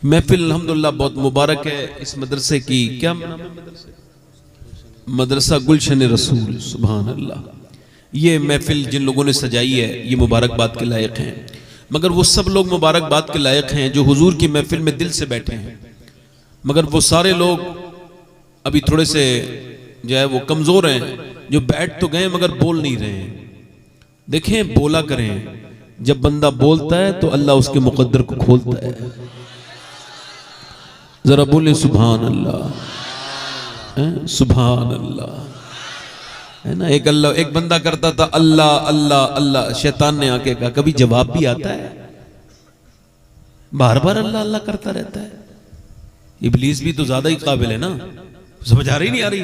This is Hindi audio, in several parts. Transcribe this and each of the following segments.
महफिल अल्हम्दुलिल्लाह बहुत मुबारक है। इस मदरसे की क्या नाम है? मदरसा गुलशन रसूल। सुभान अल्लाह। ये महफिल जिन लोगों ने सजाई है ये मुबारकबाद के लायक हैं, मगर वो सब लोग मुबारकबाद के लायक हैं जो हुजूर की महफिल में दिल से बैठे हैं। मगर वो सारे लोग अभी थोड़े से जो है वो कमज़ोर हैं, जो बैठ तो गए मगर बोल नहीं रहे हैं। देखें, बोला करें। जब बंदा बोलता है तो अल्लाह उसके मुकद्दर को खोलता है। जरा बोले सुभान अल्लाह, सुभान अल्लाह, है ना। एक बंदा करता था अल्लाह अल्लाह अल्लाह, शैतान ने आके कहा कभी जवाब भी आता है? बार बार अल्लाह अल्लाह करता रहता है। इब्लीस भी तो ज्यादा ही काबिल है ना, समझ आ रही नहीं आ रही।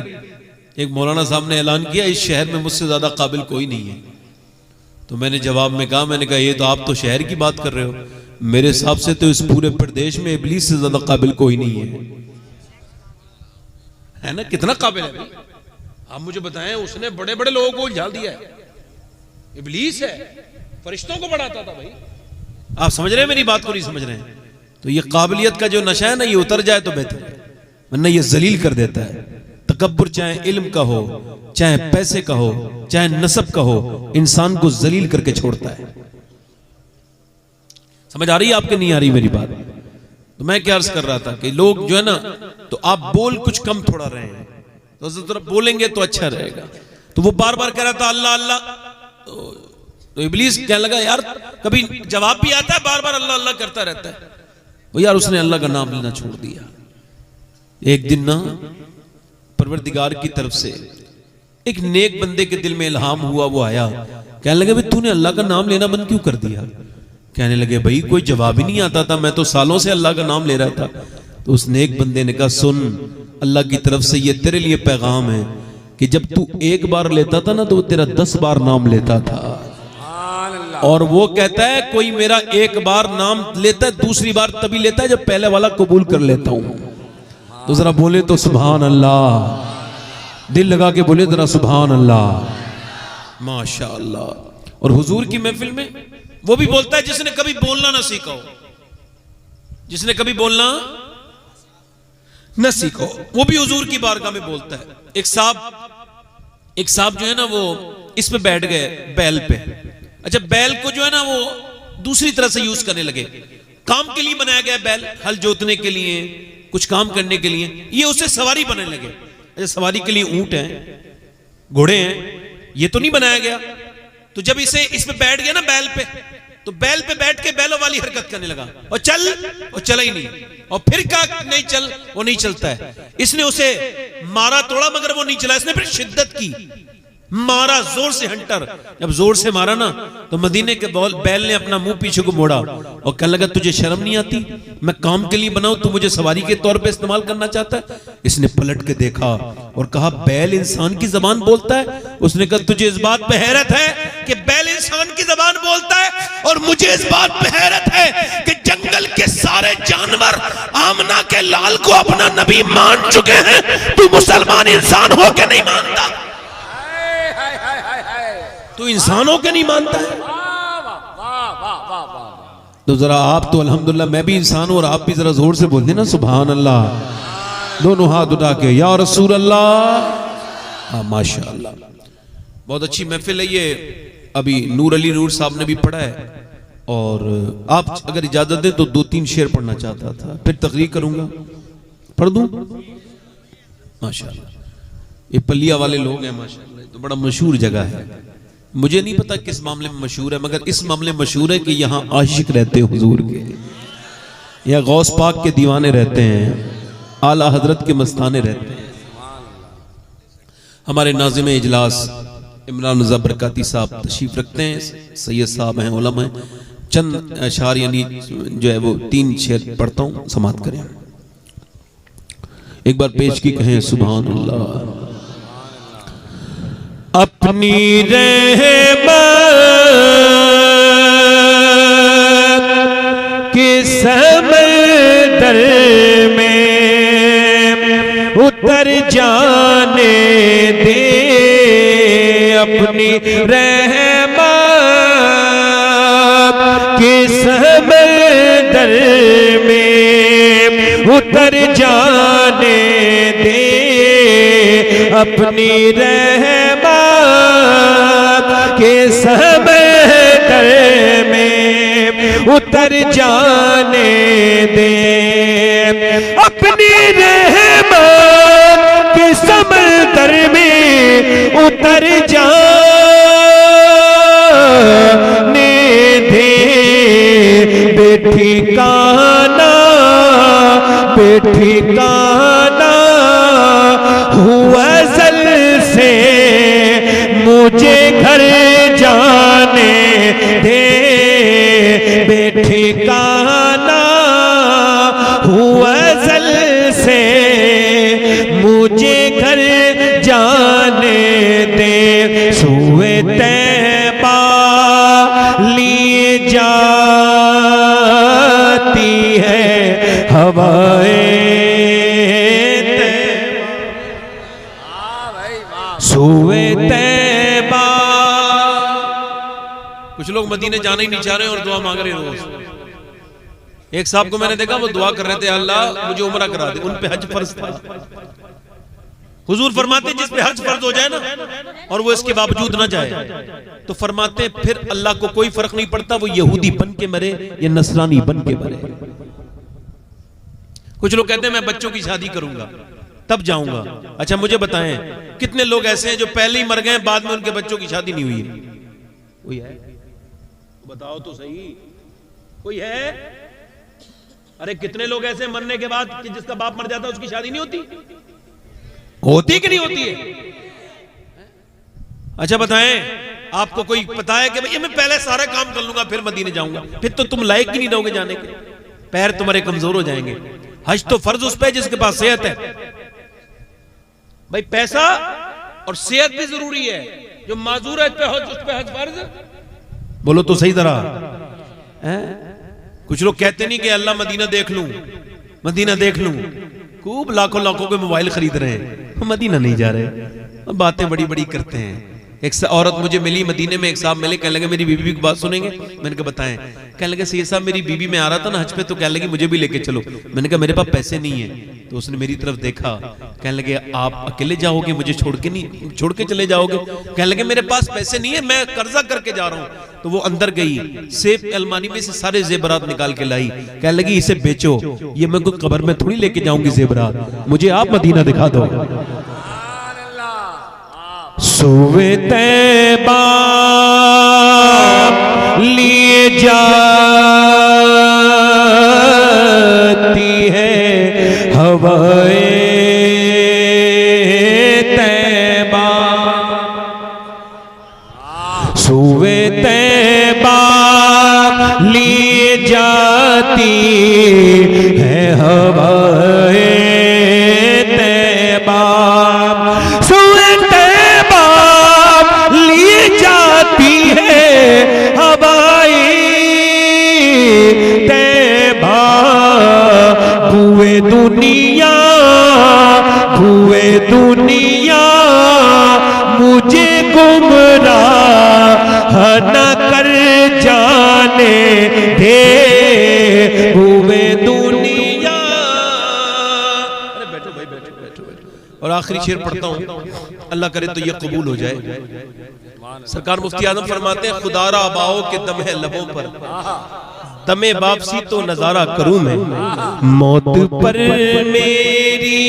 एक मौलाना साहब ने ऐलान किया इस शहर में मुझसे ज्यादा काबिल कोई नहीं है। तो मैंने जवाब में कहा, मैंने कहा ये तो आप तो शहर की बात कर रहे हो, मेरे हिसाब से तो इस पूरे प्रदेश में इब्लीस से ज्यादा काबिल कोई नहीं है ना। कितना काबिल है भाई, आप मुझे बताएं। उसने बड़े बड़े लोगों को उलझा दिया है। इब्लीस है, फरिश्तों को बढ़ाता था भाई। आप समझ रहे हैं मेरी बात को? नहीं समझ रहे हैं तो ये काबिलियत का जो नशा है ना, ये उतर जाए तो बेहतर है, वरना ये जलील कर देता है। तकब्बुर चाहे इल्म का हो, चाहे पैसे का हो, चाहे नसब का हो, इंसान को जलील करके छोड़ता है। समझ आ रही है आपके? नहीं आ रही मेरी बात? तो मैं क्या अर्ज कर रहा था कि लोग जो है ना, तो आप बोल कुछ कम थोड़ा रहे हैं, तो जरा बोलेंगे तो अच्छा रहेगा। तो वो बार बार कह रहा था अल्लाह अल्लाह, तो इब्लीस कहने लगा यार कभी जवाब भी आता है, बार बार अल्लाह अल्लाह करता रहता है। वो यार उसने अल्लाह का नाम लेना छोड़ दिया। एक दिन ना परवरदिगार की तरफ से एक नेक बंदे के दिल में इल्हाम हुआ, वो आया, कहने लगे भाई तूने अल्लाह का नाम लेना बंद क्यों कर दिया? कहने लगे भाई कोई जवाब ही नहीं आता था, मैं तो सालों से अल्लाह का नाम ले रहा था। तो उस नेक बंदे ने कहा सुन, अल्लाह की तरफ से ये तेरे लिए पैगाम है कि जब तू एक बार लेता था ना तो वो तेरा 10 बार नाम लेता था। और वो कहता है कोई मेरा एक बार नाम लेता है, दूसरी बार तभी लेता है जब पहले वाला कबूल कर लेता हूं। तो जरा बोले तो सुभान अल्लाह, दिल लगा के बोले जरा सुभान अल्लाह, माशा अल्लाह। और हुजूर की महफिल में वो भी बोलता है जिसने कभी बोलना ना सीखा हो, जिसने कभी बोलना न सीखो, वो भी हुजूर की बारगाह में बोलता है। एक साहब जो है ना वो इस पे बैठ गए, बैल पे। अच्छा, बैल को जो है ना वो दूसरी तरह से यूज करने लगे। काम के लिए बनाया गया बैल, हल जोतने के लिए, कुछ काम करने के लिए। ये उसे सवारी बनाने लगे। अच्छा, सवारी के लिए ऊंट हैं, घोड़े हैं, ये तो नहीं बनाया गया। तो जब इस पे बैठ गया ना बैल पे, तो बैल पे बैठ के बैलों वाली हरकत करने लगा और चला ही नहीं। और फिर कहा नहीं चल, वो नहीं चलता है। इसने उसे मारा तोड़ा मगर वो नहीं चला। इसने फिर शिद्दत की, मारा जोर से। हंटर जब जोर से मारा ना तो मदीने के बैल ने अपना मुंह पीछे को मोड़ा और कहने लगा तुझे शर्म नहीं आती? मैं काम के लिए बनाऊं, तू मुझे सवारी के तौर पे इस्तेमाल करना चाहता है? इसने पलट के देखा और कहा बैल इंसान की जबान बोलता है? उसने कहा तुझे इस बात पे हैरत है कि बैल इंसान की जबान बोलता है, और मुझे इस बात पे हैरत है कि जंगल के सारे जानवर आमना के लाल को अपना नबी मान चुके हैं, तू मुसलमान इंसान हो के नहीं मानता? तो इंसानों के नहीं मानता है? तो जरा आप तो अल्हम्दुलिल्लाह, मैं भी इंसान हूं और आप भी जरा जोर से बोल देना सुभान अल्लाह, दोनों हाथ उठा के या रसूल अल्लाह। हाँ माशाअल्लाह, बहुत अच्छी महफिल है ये। अभी नूर अली नूर साहब ने भी पढ़ा है, और आप अगर इजाजत दें तो 2-3 शेर पढ़ना चाहता था, फिर तकरीर करूंगा। पढ़ दूं? माशाअल्लाह, ये पलिया वाले लोग हैं माशाअल्लाह, तो बड़ा मशहूर जगह है। मुझे नहीं पता किस मामले में मशहूर है, मगर इस मामले में मशहूर है कि यहाँ आशिक रहते हैं हुजूर के, या गौस पाक के दीवाने रहते हैं, आला हजरत के मस्ताने रहते हैं। हमारे नाज़िम इजलास इमरान रज़ा बरकाती साहब तशरीफ रखते हैं, सैयद साहब हैं, उलमा हैं। चंद अशार यानी जो है वो 3 शेर पढ़ता हूँ, समात करें। एक बार पेश की कहें सुभान अल्लाह। अपनी रहमत के समंदर में उतर जाने दे, अपनी रहमत के समंदर में उतर जाने दे, अपनी रहमत के समंदर में उतर जाने दे, अपनी रहमत के समंदर में उतर जाने दे। बेठिकाना बेठिकाना हुआ जल से मुझे घर जाने दे, बेठिकाना हुआ जल से मुझे घर जाने दे। सूए तैबा लिए जाती है हवाएं तैबा, सूए तैबा। कुछ लोग मदीने जाना ही नहीं चाह रहे और दुआ मांग रहे रोज। एक साहब को मैंने देखा, वो दुआ कर रहे थे, अल्लाह मुझे उम्रा करा दे। उन पे हज फर्ज था। हुजूर फरमाते जिस पे हज फर्ज हो जाए ना और वो इसके बावजूद ना जाए, तो फरमाते फिर अल्लाह को कोई फर्क नहीं पड़ता वो यहूदी बन के मरे या नसरानी बन के मरे। कुछ लोग कहते हैं मैं बच्चों की शादी करूंगा तब जाऊंगा। अच्छा मुझे बताएं कितने लोग ऐसे हैं जो पहले ही मर गए, बाद में उनके बच्चों की शादी नहीं हुई? कोई है? बताओ तो सही, कोई है? अरे कितने लोग ऐसे मरने के बाद कि जिसका बाप मर जाता है उसकी शादी नहीं होती? होती कि नहीं होती है? अच्छा बताएं, आपको कोई पता है कि भैया मैं पहले सारा काम कर लूंगा फिर मदीने जाऊंगा? फिर तो तुम लायक ही नहीं रहोगे जाने के, पैर तुम्हारे कमजोर हो जाएंगे। हज तो फर्ज उस पे जिसके पास सेहत है। भाई पैसा और सेहत भी जरूरी है। जो माजूर है उस पे हज फर्ज। बोलो तो सही तरह। कुछ लोग कहते नहीं कि अल्लाह मदीना देख लूं, मदीना देख लूं। खूब लाखों लाखों के मोबाइल खरीद रहे हैं, मदीना नहीं जा रहे, बातें बड़ी बड़ी करते हैं। एक औरत मुझे मिली मदीने में, एक साहब मिले, कहने लगे मेरी बीबी की बात सुनेंगे? मैंने कहा बताएं। कहने लगे सैयद साहब मेरी बीबी में आ रहा था ना हज पे, तो कहने लगे मुझे भी लेके चलो। मैंने कहा मेरे पास पैसे नहीं है। तो उसने मेरी तरफ देखा, कहने लगे आप अकेले जाओगे, मुझे छोड़ के नहीं, छोड़ के चले जाओगे? कहने लगे मेरे पास पैसे नहीं है, मैं कर्जा करके जा रहा हूँ। तो वो अंदर गई, सेब अलमारी में से सारे जेबरात निकाल के लाई, कहने लगी इसे बेचो, ये मैं कोई कब्र में थोड़ी लेके जाऊंगी जेबरात, मुझे आप मदीना दिखा दो। सूए तैबा लिए जाती है हवाएं तैबा, सूए तैबा लिए जाती है हवाएं तैबा, सूए तैबा लिए जाती है हवाएं तैबा। बुए दुनिया, बुए दुनिया मुझे गुमराह न कर जाने दे, बुए दुनिया। अरे बैठो भाई, बैठो बैठो बैठो। और आखिरी शेर पढ़ता हूं, अल्लाह करे तो ये कबूल हो जाए। सरकार मुफ्ती आजम फरमाते हैं खुदारा अबाओ के दम है लबों पर, दमे वापसी तो नजारा करूं मैं। मौत पर मेरी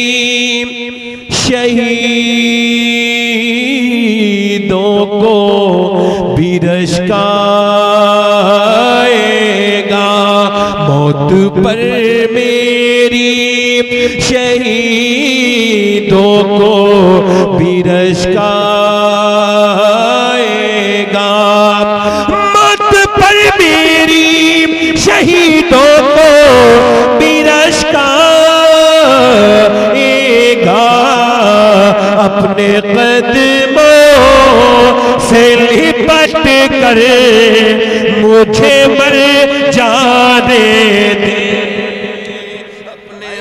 शहीदों को भी रश्काएगा, मौत पर मेरी शहीदों को भी रश्काएगा, मौत पर मेरी शहीदों को भी रश्काएगा, अपने कदमों से लिपट कर मुझे मर जाने दे।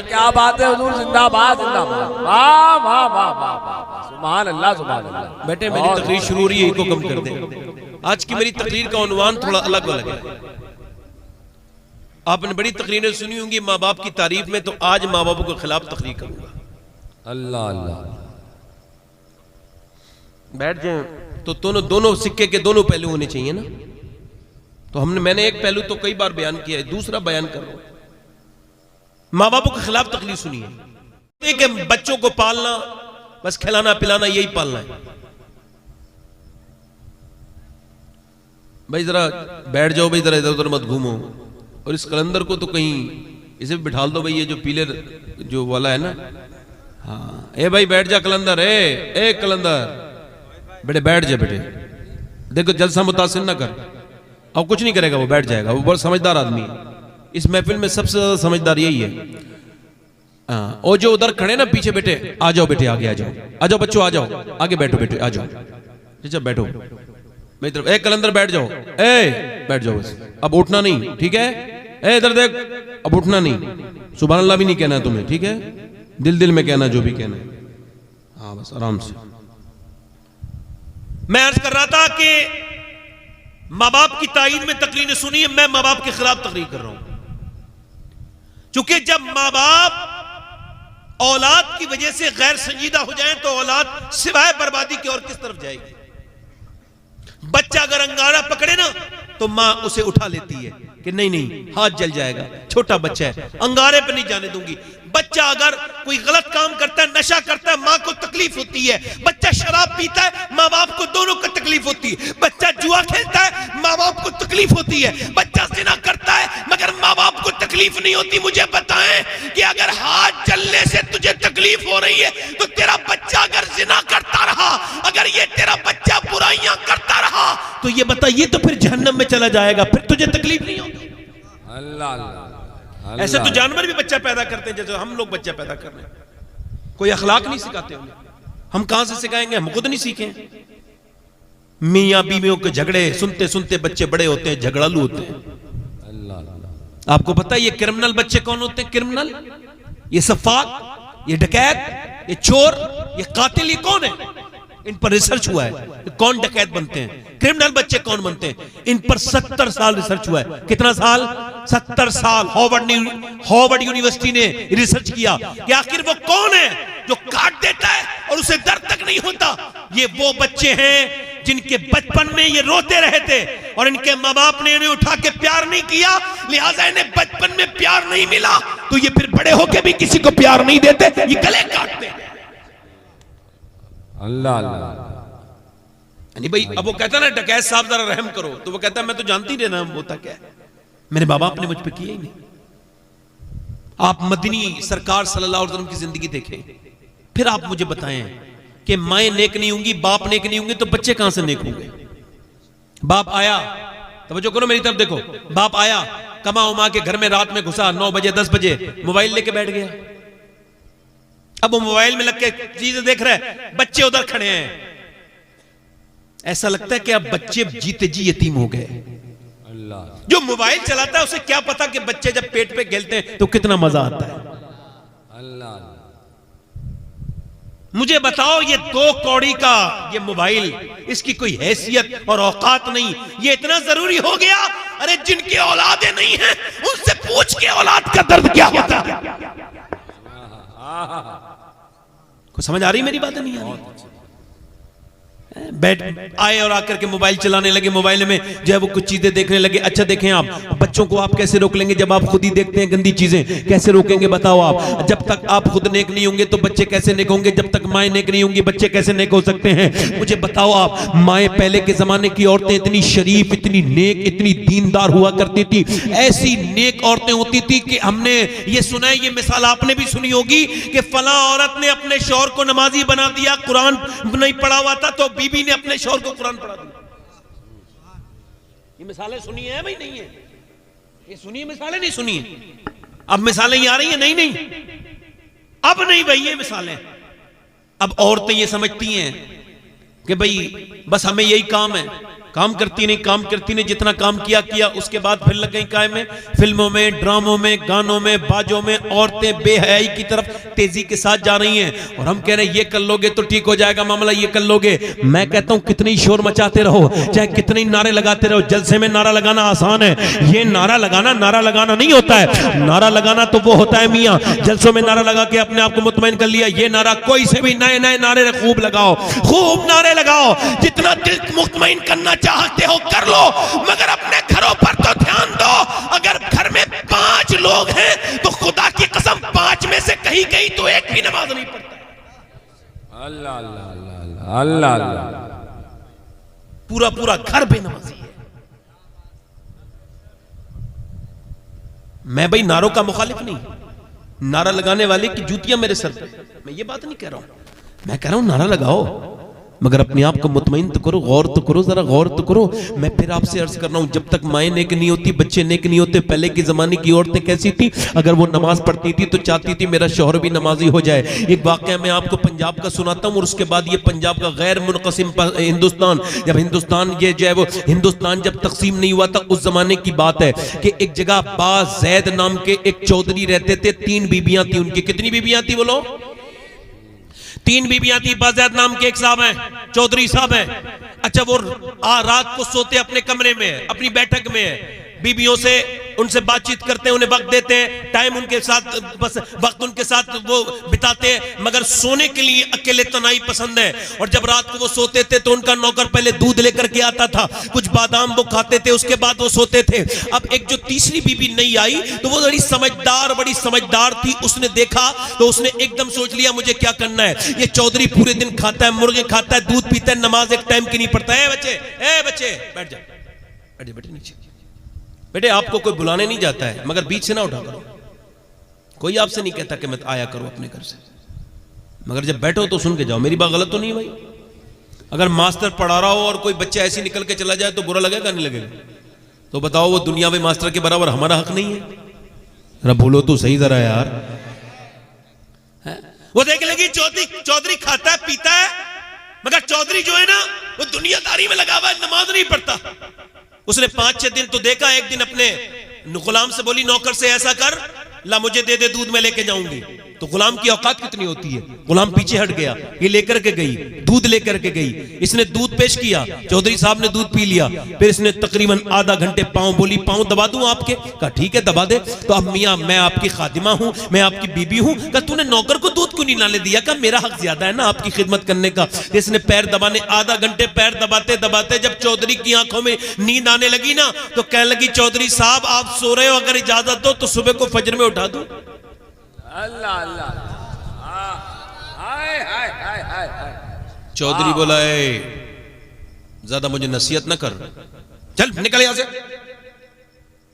क्या बात है हुजूर, जिंदाबाद जिंदाबाद, वाह वाह वाह वाह वाह, सुभान अल्लाह सुभान अल्लाह। बेटे मेरी तकरीर शुरू हो रही है, इसको कम कर दे। आज की मेरी तकरीर का उन्वान थोड़ा अलग अलग है। आपने बड़ी तकरीरें सुनी होंगी माँ बाप की तारीफ में, तो आज माँ बापों के खिलाफ तकरीर करूंगा। अल्लाह अल्लाह। बैठ जाए तो दोनों सिक्के के दोनों पहलू होने चाहिए ना। तो मैंने एक पहलू तो कई बार बयान किया है, दूसरा बयान कर रहा हूं। माँ बापों के खिलाफ तकलीफ सुनिए कि बच्चों को पालना बस खिलाना पिलाना यही पालना है। भाई जरा बैठ जाओ भाई, जरा इधर उधर मत घूमो। और इस कलंदर को तो कहीं इसे भी बिठा दो भाई, ये जो पीले जो वाला है ना, हाँ ए भाई बैठ जा कलंदर, ए कलंदर बेटे बैठ जा बेटे। देखो जलसा मुतासिर ना कर, अब कुछ नहीं करेगा वो, बैठ जाएगा। वो बहुत समझदार आदमी है, इस महफिल में सबसे ज्यादा समझदार यही है। हाँ, और जो उधर खड़े ना पीछे बेटे, आ जाओ बेटे आगे आ जाओ, आ जाओ बच्चों आ जाओ, आगे बैठो बेटे आ जाओ, ठीक बैठो मेरी तरफ। ए कलंदर बैठ जाओ, ए बैठ जाओ बस, अब उठना नहीं, ठीक है। ए इधर देख, अब उठना नहीं, सुभान अल्लाह भी नहीं कहना तुम्हें, ठीक है। दिल दिल में कहना जो भी कहना है, हाँ बस आराम से। मैं अर्ज कर रहा था कि माँ बाप की ताईद में तकरीरें सुनी है, मैं माँ बाप के खिलाफ तकरीर कर रहा हूं। क्योंकि जब माँ बाप औलाद की वजह से गैर संजीदा हो जाए तो औलाद सिवाय बर्बादी की और किस तरफ जाएगी। बच्चा अगर अंगारा पकड़े ना तो मां उसे उठा लेती है कि नहीं नहीं हाथ जल जाएगा, छोटा बच्चा है, अंगारे पे नहीं जाने दूंगी। बच्चा अगर कोई गलत काम करता है, नशा करता है, मां को तकलीफ होती है। बच्चा शराब पीता है, माँ बाप को दोनों को तकलीफ होती है। बच्चा जुआ खेलता है, माँ बाप को तकलीफ होती है। बच्चा जिना करता है मगर माँ बाप को तकलीफ नहीं होती। मुझे बताएं कि अगर हाथ जलने से तुझे तकलीफ हो रही है तो तेरा बच्चा अगर जिना करता रहा, अगर ये तेरा बच्चा बुराइयां करता रहा, तो ये बता ये तो फिर जहन्नम में चला जाएगा, फिर तुझे तकलीफ नहीं होगी। अल्लाह अल्लाह। ऐसे तो जानवर भी बच्चा पैदा करते हैं जैसे हम लोग बच्चा पैदा कर रहे हैं। कोई अखलाक नहीं सिखाते उन्हें, हम कहां से सिखाएंगे, हम खुद नहीं सीखे। मियां बीवियों के झगड़े सुनते सुनते बच्चे बड़े होते हैं, झगड़ालू होते हैं। अल्लाह अल्लाह। आपको पता है ये क्रिमिनल बच्चे कौन होते हैं? क्रिमिनल, ये सफाक, ये डकैत, ये चोर, ये कातिल, ये कौन है? इन पर रिसर्च हुआ है कौन डकैत बनते हैं, क्रिमिनल बच्चे कौन बनते हैं। इन पर 70 साल रिसर्च हुआ है। कितना साल? 70 साल। हार्वर्ड यूनिवर्सिटी ने रिसर्च किया कि आखिर वो कौन है जो काट देता है और उसे दर्द तक नहीं होता। ये वो बच्चे हैं जिनके बचपन में ये रोते रहे थे और इनके माँ बाप ने इन्हें उठा के प्यार नहीं किया, लिहाजा इन्हें बचपन में प्यार नहीं मिला, तो ये फिर बड़े होके भी किसी को प्यार नहीं देते, ये गले काटते हैं। अल्लाह अल्लाह। नहीं भाई, अब वो कहता ना डकैत साहब जरा रहम करो, तो वो कहता मैं तो जानती ही रहना होता क्या है, मेरे बाप ने मुझ पे किया ही नहीं। आप मदनी सरकार सल्लल्लाहु अलैहि वसल्लम की जिंदगी देखें, फिर आप मुझे बताएं कि माएं नेक नहीं होंगी, बाप नेक नहीं होंगे, तो बच्चे कहां से नेक होंगे। बाप आया, तवज्जो करो मेरी तरफ देखो, बाप आया कमा उमा के घर में, रात में घुसा 9 बजे 10 बजे, मोबाइल लेके बैठ गया। अब वो मोबाइल में लग के चीजें देख रहे हैं, बच्चे उधर खड़े हैं। ऐसा लगता है कि अब बच्चे जीते जी यतीम हो गए। अल्लाह। जो मोबाइल चलाता है उसे क्या पता कि बच्चे जब पेट पे खेलते हैं तो कितना मजा आता है। अल्लाह। मुझे बताओ ये 2 कौड़ी का ये मोबाइल, इसकी कोई हैसियत और औकात नहीं, ये इतना जरूरी हो गया। अरे जिनकी औलादें नहीं हैं उनसे पूछ के औलाद का दर्द क्या होता है। को समझ आ रही मेरी बात? नहीं आ रही? बैठ आए और आकर के मोबाइल चलाने लगे, मोबाइल में जो है वो कुछ चीजें देखने लगे। अच्छा देखें आप, बच्चों को आप कैसे रोक लेंगे जब आप खुद ही देखते हैं गंदी चीजें, कैसे रोकेंगे बताओ आप। जब तक आप खुद नेक नहीं होंगे तो बच्चे कैसे नेक होंगे, जब तक माएं नेक नहीं होंगी बच्चे कैसे नेक हो सकते हैं। मुझे बताओ आप, माएं पहले के जमाने की औरतें इतनी शरीफ, इतनी नेक, इतनी दीनदार हुआ करती थी, ऐसी नेक औरतें होती थी कि हमने ये सुना है, ये मिसाल आपने भी सुनी होगी कि फला औरत ने अपने शौहर को नमाजी बना दिया, कुरान नहीं पढ़ा हुआ था तो बीबी ने अपने शौहर को कुरान पढ़ा दिया। ये मिसालें सुनी है भाई? नहीं है। ये सुनी है मिसालें? नहीं सुनी है। अब मिसालें ही आ रही हैं? नहीं नहीं, अब नहीं भाई ये मिसालें। अब औरतें ये समझती हैं कि भाई बस हमें यही काम है, काम करती नहीं, काम करती नहीं, जितना काम किया किया, उसके बाद फिर लग गई काय में, फिल्मों में, ड्रामों में, गानों में, बाजों में। औरतें बेहयाई की तरफ तेजी के साथ जा रही हैं और हम कह रहे हैं ये कर लोगे तो ठीक हो जाएगा मामला, ये कर लोगे। मैं कहता हूं कितनी शोर मचाते रहो, चाहे कितने नारे लगाते रहो, जलसे में नारा लगाना आसान है, ये नारा लगाना नहीं होता है। नारा लगाना तो वो होता है मियां, जलसों में नारा लगा के अपने आप को मुतमईन कर लिया। ये नारा कोई से भी नए नए नारे खूब लगाओ, खूब नारे लगाओ, जितना दिल मुतमईन करना चाहते हो कर लो, मगर अपने घरों पर तो ध्यान दो। अगर घर में 5 लोग हैं तो खुदा की कसम 5 में से कहीं कहीं तो एक भी नमाज नहीं पढ़ता। अल्लाह अल्लाह अल्लाह अल्लाह अल्लाह, पूरा पूरा घर बेनमाजी है। मैं भाई नारों का मुखालिफ नहीं, नारा लगाने वाले की जूतियां मेरे सर पे, मैं ये बात नहीं कह रहा हूं। मैं कह रहा हूं नारा लगाओ, मगर अपने आप को मुतमईन तो करो, गौर तो करो, जरा गौर तो करो। मैं फिर आपसे अर्ज कर रहा हूं, जब तक माएँ नेक नहीं होती, बच्चे नेक नहीं होते। पहले के जमाने की औरतें कैसी थी, अगर वो नमाज पढ़ती थी तो चाहती थी मेरा शौहर भी नमाजी हो जाए। एक वाकया मैं आपको पंजाब का सुनाता हूं और उसके बाद ये पंजाब का गैर मुनक़सिम हिंदुस्तान, जब हिंदुस्तान ये जो है वो हिंदुस्तान जब तकसीम नहीं हुआ था, उस जमाने की बात है कि एक जगह बाज़ैद नाम के एक चौधरी रहते थे। 3 बीबियां थी उनकी। कितनी बीबियां थी बोलो? 3 बीबियां थी। बाज़ैद नाम के एक साहब हैं, चौधरी साहब हैं। अच्छा, वो रात को सोते अपने कमरे में, अपनी बैठक में है, बीबियों से उनसे बातचीत करते हैं, उन्हें वक्त देते हैं, टाइम उनके साथ, बस वक्त उनके साथ वो बिताते हैं, मगर सोने के लिए अकेले तनाई पसंद है। और जब रात को वो सोते थे तो उनका नौकर पहले दूध लेकर के आता था, कुछ बादाम वो खाते थे, उसके बाद वो सोते थे। अब एक जो तीसरी बीबी नहीं आई तो वो बड़ी समझदार थी। उसने देखा तो उसने एकदम सोच लिया मुझे क्या करना है। ये चौधरी पूरे दिन खाता है, मुर्गे खाता है, दूध पीता है, नमाज एक टाइम की नहीं पढ़ता है। बच्चे बैठ जाओ, बैठे बैठे नीचे। बेटे आपको कोई बुलाने नहीं जाता है, मगर बीच से ना उठा करो। कोई आपसे नहीं कहता कि मैं आया करो अपने घर से, मगर जब बैठो तो सुन के जाओ। मेरी बात गलत तो नहीं भाई? अगर मास्टर पढ़ा रहा हो और कोई बच्चा ऐसे निकल के चला जाए तो बुरा लगेगा नहीं लगेगा? तो बताओ वो दुनिया में मास्टर के बराबर हमारा हक नहीं है? जरा बोलो तो सही जरा यार। वो देख लेगी चौधरी खाता है पीता है, मगर चौधरी जो है ना वो दुनियादारी में लगा हुआ है, नमाज नहीं पढ़ता। उसने 5-6 दिन तो देखा। एक दिन अपने गुलाम से बोली नौकर से ऐसा कर, ला मुझे दे दे, दूध में लेके जाऊंगी। तो गुलाम की औकात कितनी होती है, गुलाम पीछे हट गया, ये लेकर के गई, दूध लेकर के गई। इसने दूध पेश किया, चौधरी साहब ने दूध पी लिया। फिर इसने तकरीबन आधा घंटे बोली पाँव दबा दूं आपके? कहा ठीक है दबा दे। तो अब मियाँ मैं आपकी खादिमा हूं, मैं आपकी बीबी हूं। कहा तूने नौकर को दूध क्यों नहीं लाने दिया? कहा मेरा हक ज्यादा है ना आपकी खिदमत करने का। इसने पैर दबाने, आधा घंटे पैर दबाते दबाते जब चौधरी की आंखों में नींद आने लगी ना तो कहने लगी चौधरी साहब आप सो रहे हो, अगर इजाजत दो तो सुबह को फजर में उठा दूं। अल्लाह अल्लाह, हाय हाय हाय हाय। चौधरी बोला ज्यादा मुझे नसीहत न कर, चल निकल यहां से।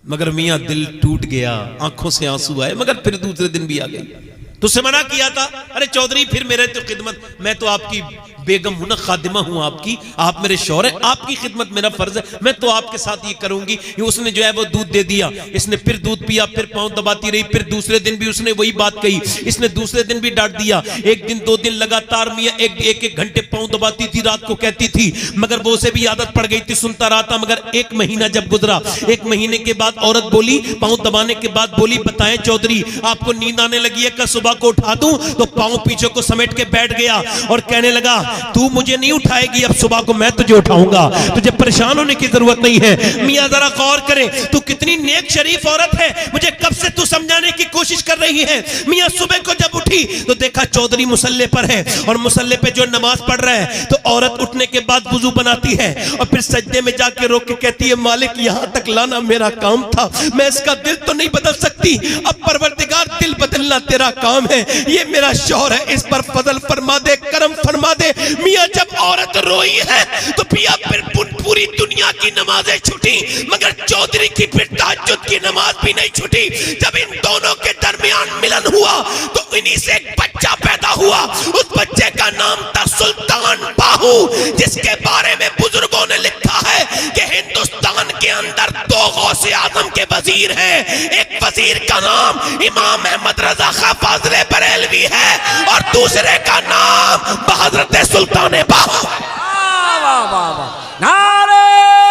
मगर मियां दिल टूट गया, आंखों से आंसू आए, मगर फिर दूसरे दिन भी आ गई। तुझसे मना किया था, अरे चौधरी फिर मेरे तो खिदमत, मैं तो आपकी बेगम हूं ना, खादिमा हूं आपकी, आप मेरे शौहर हैं, आपकी खिदमत मेरा फर्ज है, मैं तो आपके साथ ये करूंगी। ये उसने जो है वो दूध दे दिया, इसने फिर दूध पिया, फिर पांव दबाती रही। फिर दूसरे दिन भी उसने वही बात कही, इसने दूसरे दिन भी डांट दिया। 1 दिन 2 दिन लगातार मियां एक घंटे पांव दबाती थी, रात को कहती थी, मगर वो से भी आदत पड़ गई थी, सुनता रहा था। मगर 1 महीना जब गुजरा, 1 महीने के बाद औरत बोली, पांव दबाने के बाद बोली बताएं चौधरी आपको नींद आने लगी है, कल सुबह को उठा दूं? तो पांव पीछे को समेट के बैठ गया और कहने लगा तू मुझे नहीं उठाएगी, अब सुबह को मैं तुझे उठाऊंगा, तुझे परेशान होने की जरूरत नहीं है। मियां जरा गौर करे, तू कितनी नेक शरीफ औरत है, मुझे कब से तू समझाने की कोशिश कर रही है। मियां सुबह को जब उठी तो देखा चौधरी मुसल्ले पर है और मुसल्ले पे जो नमाज पढ़ रहा है। तो औरत उठने के बाद वुजू बनाती है और फिर सजदे में जाके रोक के कहती है मालिक यहां तक लाना मेरा काम था, मैं इसका दिल तो नहीं बदल सकती, अब परवरदिगार दिल बदलना तेरा काम है, ये मेरा शौहर है, इस पर फजल फरमा दे, करम फरमा दे। मियां जब औरत रोई है तो पिया फिर पूरी दुनिया की नमाजें छूटी, मगर चौधरी की फिर तहज्जुद की नमाज भी नहीं छूटी। जब इन दोनों के दरमियान मिलन हुआ तो इन्हीं से एक बच्चा पैदा हुआ। उस बच्चे का नाम था सुल्तान बाहू, जिसके बारे में बुजुर्गों ने लिखा है कि हिंदुस्तान के अंदर 2 गौसे आजम के वजीर हैं। एक वजीर का नाम इमाम अहमद रजा खां फाज़िले बरेलवी है और दूसरे का नाम हजरत सुल्तान बाहू। वाह वाह वाह, नारे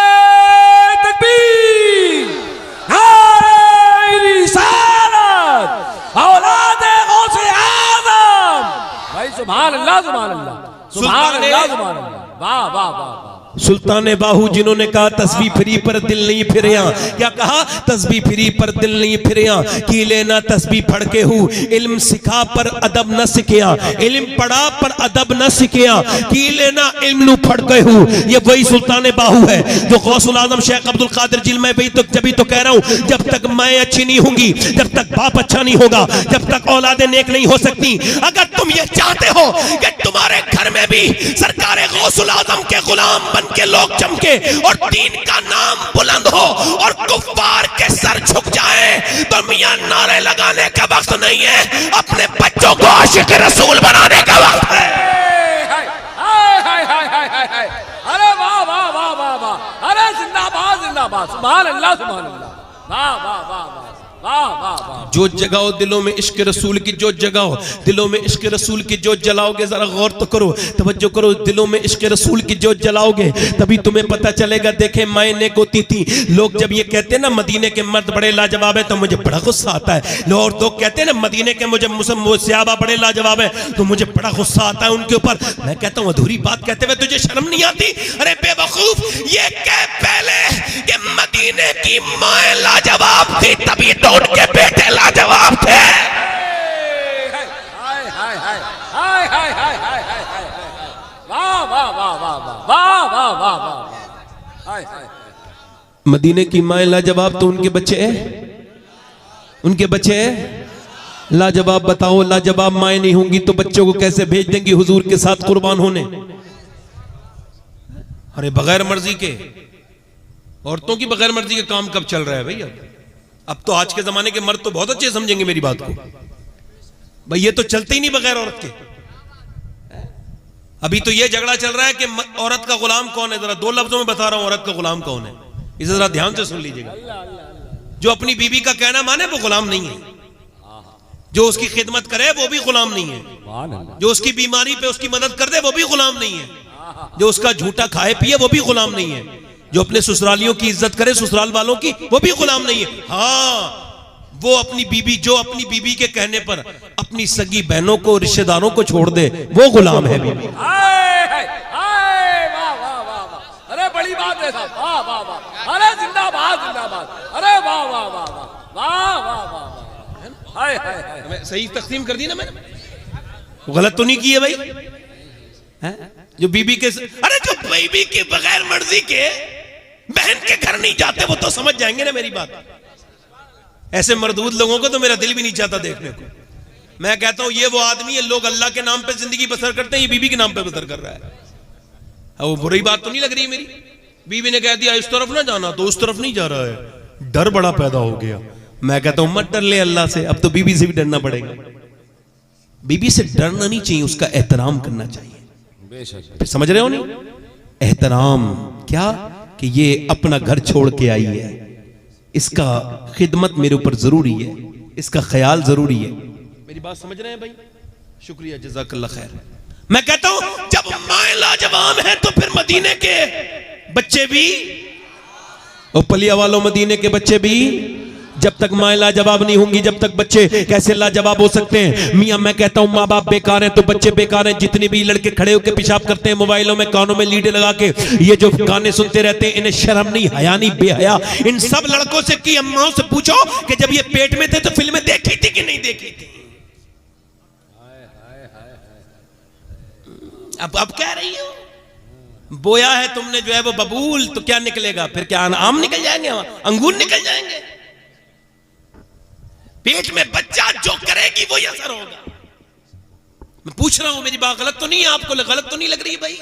सुभान अल्लाह सुभान अल्लाह सुभान अल्लाह सुभान अल्लाह वाह वाह वाह सुल्तान बाहू जिन्होंने कहा तस्बीह फिरी पर दिल नहीं फिरिया, क्या कहा? तस्बीह फिरी पर दिल नहीं फिरिया, की लेना तस्बीह पढ़ के हूँ, इल्म सिखा पर अदब न सिखिया, इल्म पढ़ा पर अदब न सिखिया, की लेना इल्म नु पढ़ के हूँ। ये वही सुल्तान बाहू है जो गौसुल आजम शेख अब्दुल कादिर जिल में भी तो जब तो कह रहा हूँ, जब तक मैं अच्छी नहीं होंगी, जब तक बाप अच्छा नहीं होगा, जब तक औलादे नेक नहीं हो सकती। अगर तुम ये चाहते हो कि तुम्हारे घर में भी सरकार गौसुल आजम के गुलाम के लोग चमके और दीन का नाम बुलंद हो और कुफ्फार के सर झुक जाए, तो मियां नारे लगाने का वक्त नहीं है, अपने बच्चों को आशिक रसूल बनाने का वक्त है। अरे वाह वाह वाह वाह वाह, अरे जिंदाबाद जिंदाबाद, सुभान अल्लाह सुभान अल्लाह, वाह वाह वाह वाह वाह वाह वाह। जोत जगाओ दिलों में इश्क रसूल की जोत जगाओ, दिलों में इश्क रसूल की जोत जलाओगे, जरा गौर तो करो, तवज्जो करो, दिलों में इश्क रसूल की जोत जलाओगे तभी तुम्हें पता चलेगा। देखे माए नेक होती थी, लोग जब ये कहते हैं ना मदीने के मर्द बड़े लाजवाब है, तो मुझे बड़ा गुस्सा आता है। और लोग कहते हैं ना मदीने के मुझे सहाबा बड़े लाजवाब है, तो मुझे बड़ा गुस्सा आता है उनके ऊपर। मैं कहता हूँ अधूरी बात कहते हुए तुझे शर्म नहीं आती? अरे बेवकूफ, ये कह पहले कि मदीने की माए लाजवाब थी, तभी तो उनके बेटे लाजवाब थे। हाय हाय हाय हाय हाय हाय हाय हाय, वाह वाह वाह वाह वाह वाह वाह वाह, हाय हाय। मदीने की माए लाजवाब तो उनके बच्चे हैं, उनके बच्चे हैं लाजवाब। बताओ लाजवाब माए नहीं होंगी तो बच्चों को कैसे भेज देंगी हुजूर के साथ कुर्बान होने? अरे बगैर मर्जी के, औरतों की बगैर मर्जी के काम कब चल रहा है भैया? अब तो आज के जमाने के मर्द तो बहुत अच्छे समझेंगे मेरी बात को। भाई ये तो चलते ही नहीं बगैर औरत के। अभी तो ये झगड़ा चल रहा है कि औरत का गुलाम कौन है। जरा दो लफ्जों में बता रहा हूं औरत का गुलाम कौन है, इसे जरा ध्यान से सुन लीजिएगा। जो अपनी बीवी का कहना माने वो गुलाम नहीं है, जो उसकी खिदमत करे वो भी गुलाम नहीं है, जो उसकी बीमारी पे उसकी मदद कर दे वो भी गुलाम नहीं है, जो उसका झूठा खाए पिए वो भी गुलाम नहीं है, जो अपने ससुरालियों की इज्जत करे ससुराल वालों की वो भी गुलाम नहीं है। हाँ, वो अपनी बीबी, जो अपनी बीबी के कहने पर अपनी सगी बहनों को रिश्तेदारों को छोड़ दे वो गुलाम है बीबी। अरे बड़ी बात है साहब, वाह वाह वाह, अरे जिंदाबाद जिंदाबाद, अरे वाह वाह वाह वाह वाह वाह, हाय हाय हाय। मैं सही तकसीम कर दी ना मैंने? गलत तो नहीं की है भाई? है? जो बीबी के, अरे जो बीबी के बगैर मर्जी के बहन के घर नहीं जाते वो तो समझ जाएंगे ना मेरी बात। ऐसे मर्दूद लोगों को तो मेरा दिल भी नहीं चाहता देखने को। मैं कहता हूं ये वो आदमी है, लोग अल्लाह के नाम पे जिंदगी बसर करते हैं, ये बीबी के नाम पे बसर कर रहा है। वो बुरी बात तो नहीं लग रही मेरी? बीबी ने कह दिया इस तरफ ना जाना तो उस तरफ नहीं जा रहा है, डर बड़ा पैदा हो गया। मैं कहता हूं मत डर ले अल्लाह से, अब तो बीबी से भी डरना पड़ेगा। बीबी से डरना नहीं चाहिए, उसका एहतराम करना चाहिए। फिर समझ रहे हो नहीं? एहतराम क्या कि ये अपना घर छोड़ के आई है, इसका खिदमत मेरे ऊपर जरूरी है, इसका ख्याल जरूरी है। मेरी बात समझ रहे हैं भाई? शुक्रिया, जज़ाकल्लाह खैर। मैं कहता हूं जब माए लाजवाब है तो फिर मदीने के बच्चे भी, और पलिया वालों मदीने के बच्चे भी, जब तक माए लाजवाब नहीं होंगी जब तक बच्चे कैसे लाजवाब हो सकते हैं? मियां मैं कहता हूं माँ बाप बेकार हैं तो बच्चे बेकार हैं। जितने भी लड़के खड़े होकर पेशाब करते हैं मोबाइलों में, कानों में लीडे लगा के, ये जो गाने सुनते रहते हैं, इन्हें शर्म नहीं, हया नहीं, बेहया। इन सब लड़कों से की अम्माओं से पूछो कि जब ये पेट में थे तो फिल्में देखी थी कि नहीं देखी थी? अब कह रही हो बोया है तुमने जो है वो बबूल, तो क्या निकलेगा फिर? क्या आम निकल जाएंगे, अंगूर निकल जाएंगे? पेट में बच्चा जो करेगी वो असर होगा। मैं पूछ रहा हूं मेरी बात गलत तो नहीं है? आपको गलत तो नहीं लग रही भाई?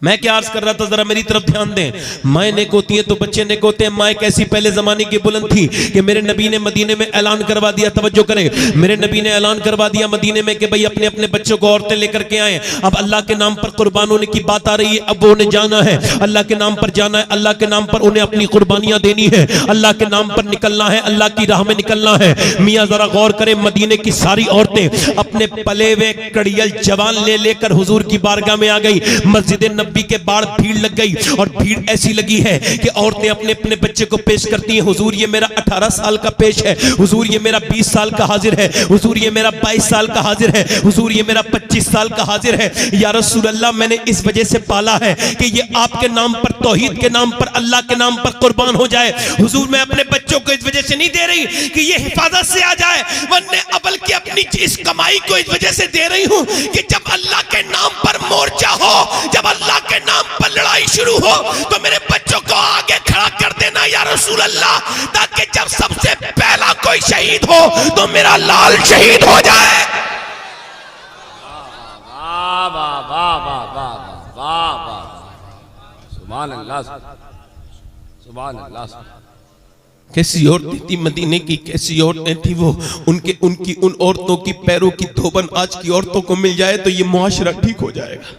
मैं क्या अर्ज कर रहा था, जरा मेरी तरफ ध्यान दें। माए नेक होती है तो बच्चे नेक होते हैं। माए कैसी पहले जमाने की बुलंद थी कि मेरे नबी ने मदीने में ऐलान करवा दिया, तवज्जो करें, मेरे नबी ने ऐलान करवा दिया मदीने में कि भाई अपने अपने बच्चों को औरतें लेकर के आए। अब अल्लाह के नाम पर कुर्बान होने की बात आ रही है, अब वो उन्हें जाना है, अल्लाह के नाम पर जाना है, अल्लाह के नाम पर उन्हें अपनी कुर्बानियां देनी है, अल्लाह के नाम पर निकलना है, अल्लाह की राह में निकलना है। मियाँ जरा गौर करें, मदीने की सारी औरतें अपने पले हुए कड़ियल जवान ले लेकर हुजूर की बारगाह में आ गई। मस्जिद तलबी के बाद भीड़ लग गई, और भीड़ ऐसी लगी है कि औरतें अपने अपने बच्चे को पेश करती हैं। हुजूर ये मेरा 18 साल का पेश है, हुजूर ये मेरा 20 साल का हाजिर है, हुजूर ये मेरा 22 साल का हाजिर है, हुजूर ये मेरा 25 साल का हाजिर है। या रसूल अल्लाह, मैंने इस वजह से पाला है कि ये आपके नाम पर, तौहीद के नाम पर, अल्लाह के नाम पर कुर्बान हो जाए। हुजूर मैं अपने बच्चों को इस वजह से नहीं दे रही कि ये हिफाजत से आ जाए, वरना अबल की अपनी इस कमाई को इस वजह से दे रही हूं कि जब अल्लाह के नाम पर मोर्चा हो, जब अल्लाह के नाम पर लड़ाई शुरू हो, तो मेरे बच्चों को आगे खड़ा कर देना या रसूल अल्लाह, ताकि जब सबसे पहला कोई शहीद हो तो मेरा लाल शहीद हो जाए। वाह वाह वाह वाह वाह वाह वाह, सुभान अल्लाह, सुभान अल्लाह। कैसी औरतें थी मदीने की, कैसी औरतें थी वो। उनकी उन औरतों की पैरों की धोबन आज की औरतों को मिल जाए तो ये मुआशरा ठीक हो जाएगा।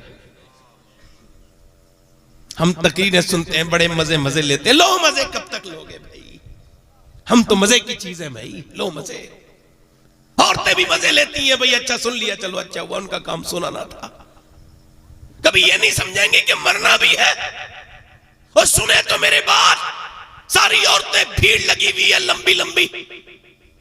हम तकरीरें सुनते हैं, बड़े मजे लेते हैं। लो मजे कब तक लोगे भाई, हम तो मजे की चीज है भाई, लो मजे। औरतें भी मजे लेती हैं भाई, अच्छा सुन लिया, चलो अच्छा हुआ, उनका काम सुनाना था। कभी ये नहीं समझेंगे कि मरना भी है। और सुने तो मेरे बात, सारी औरतें भीड़ लगी हुई है, लंबी लंबी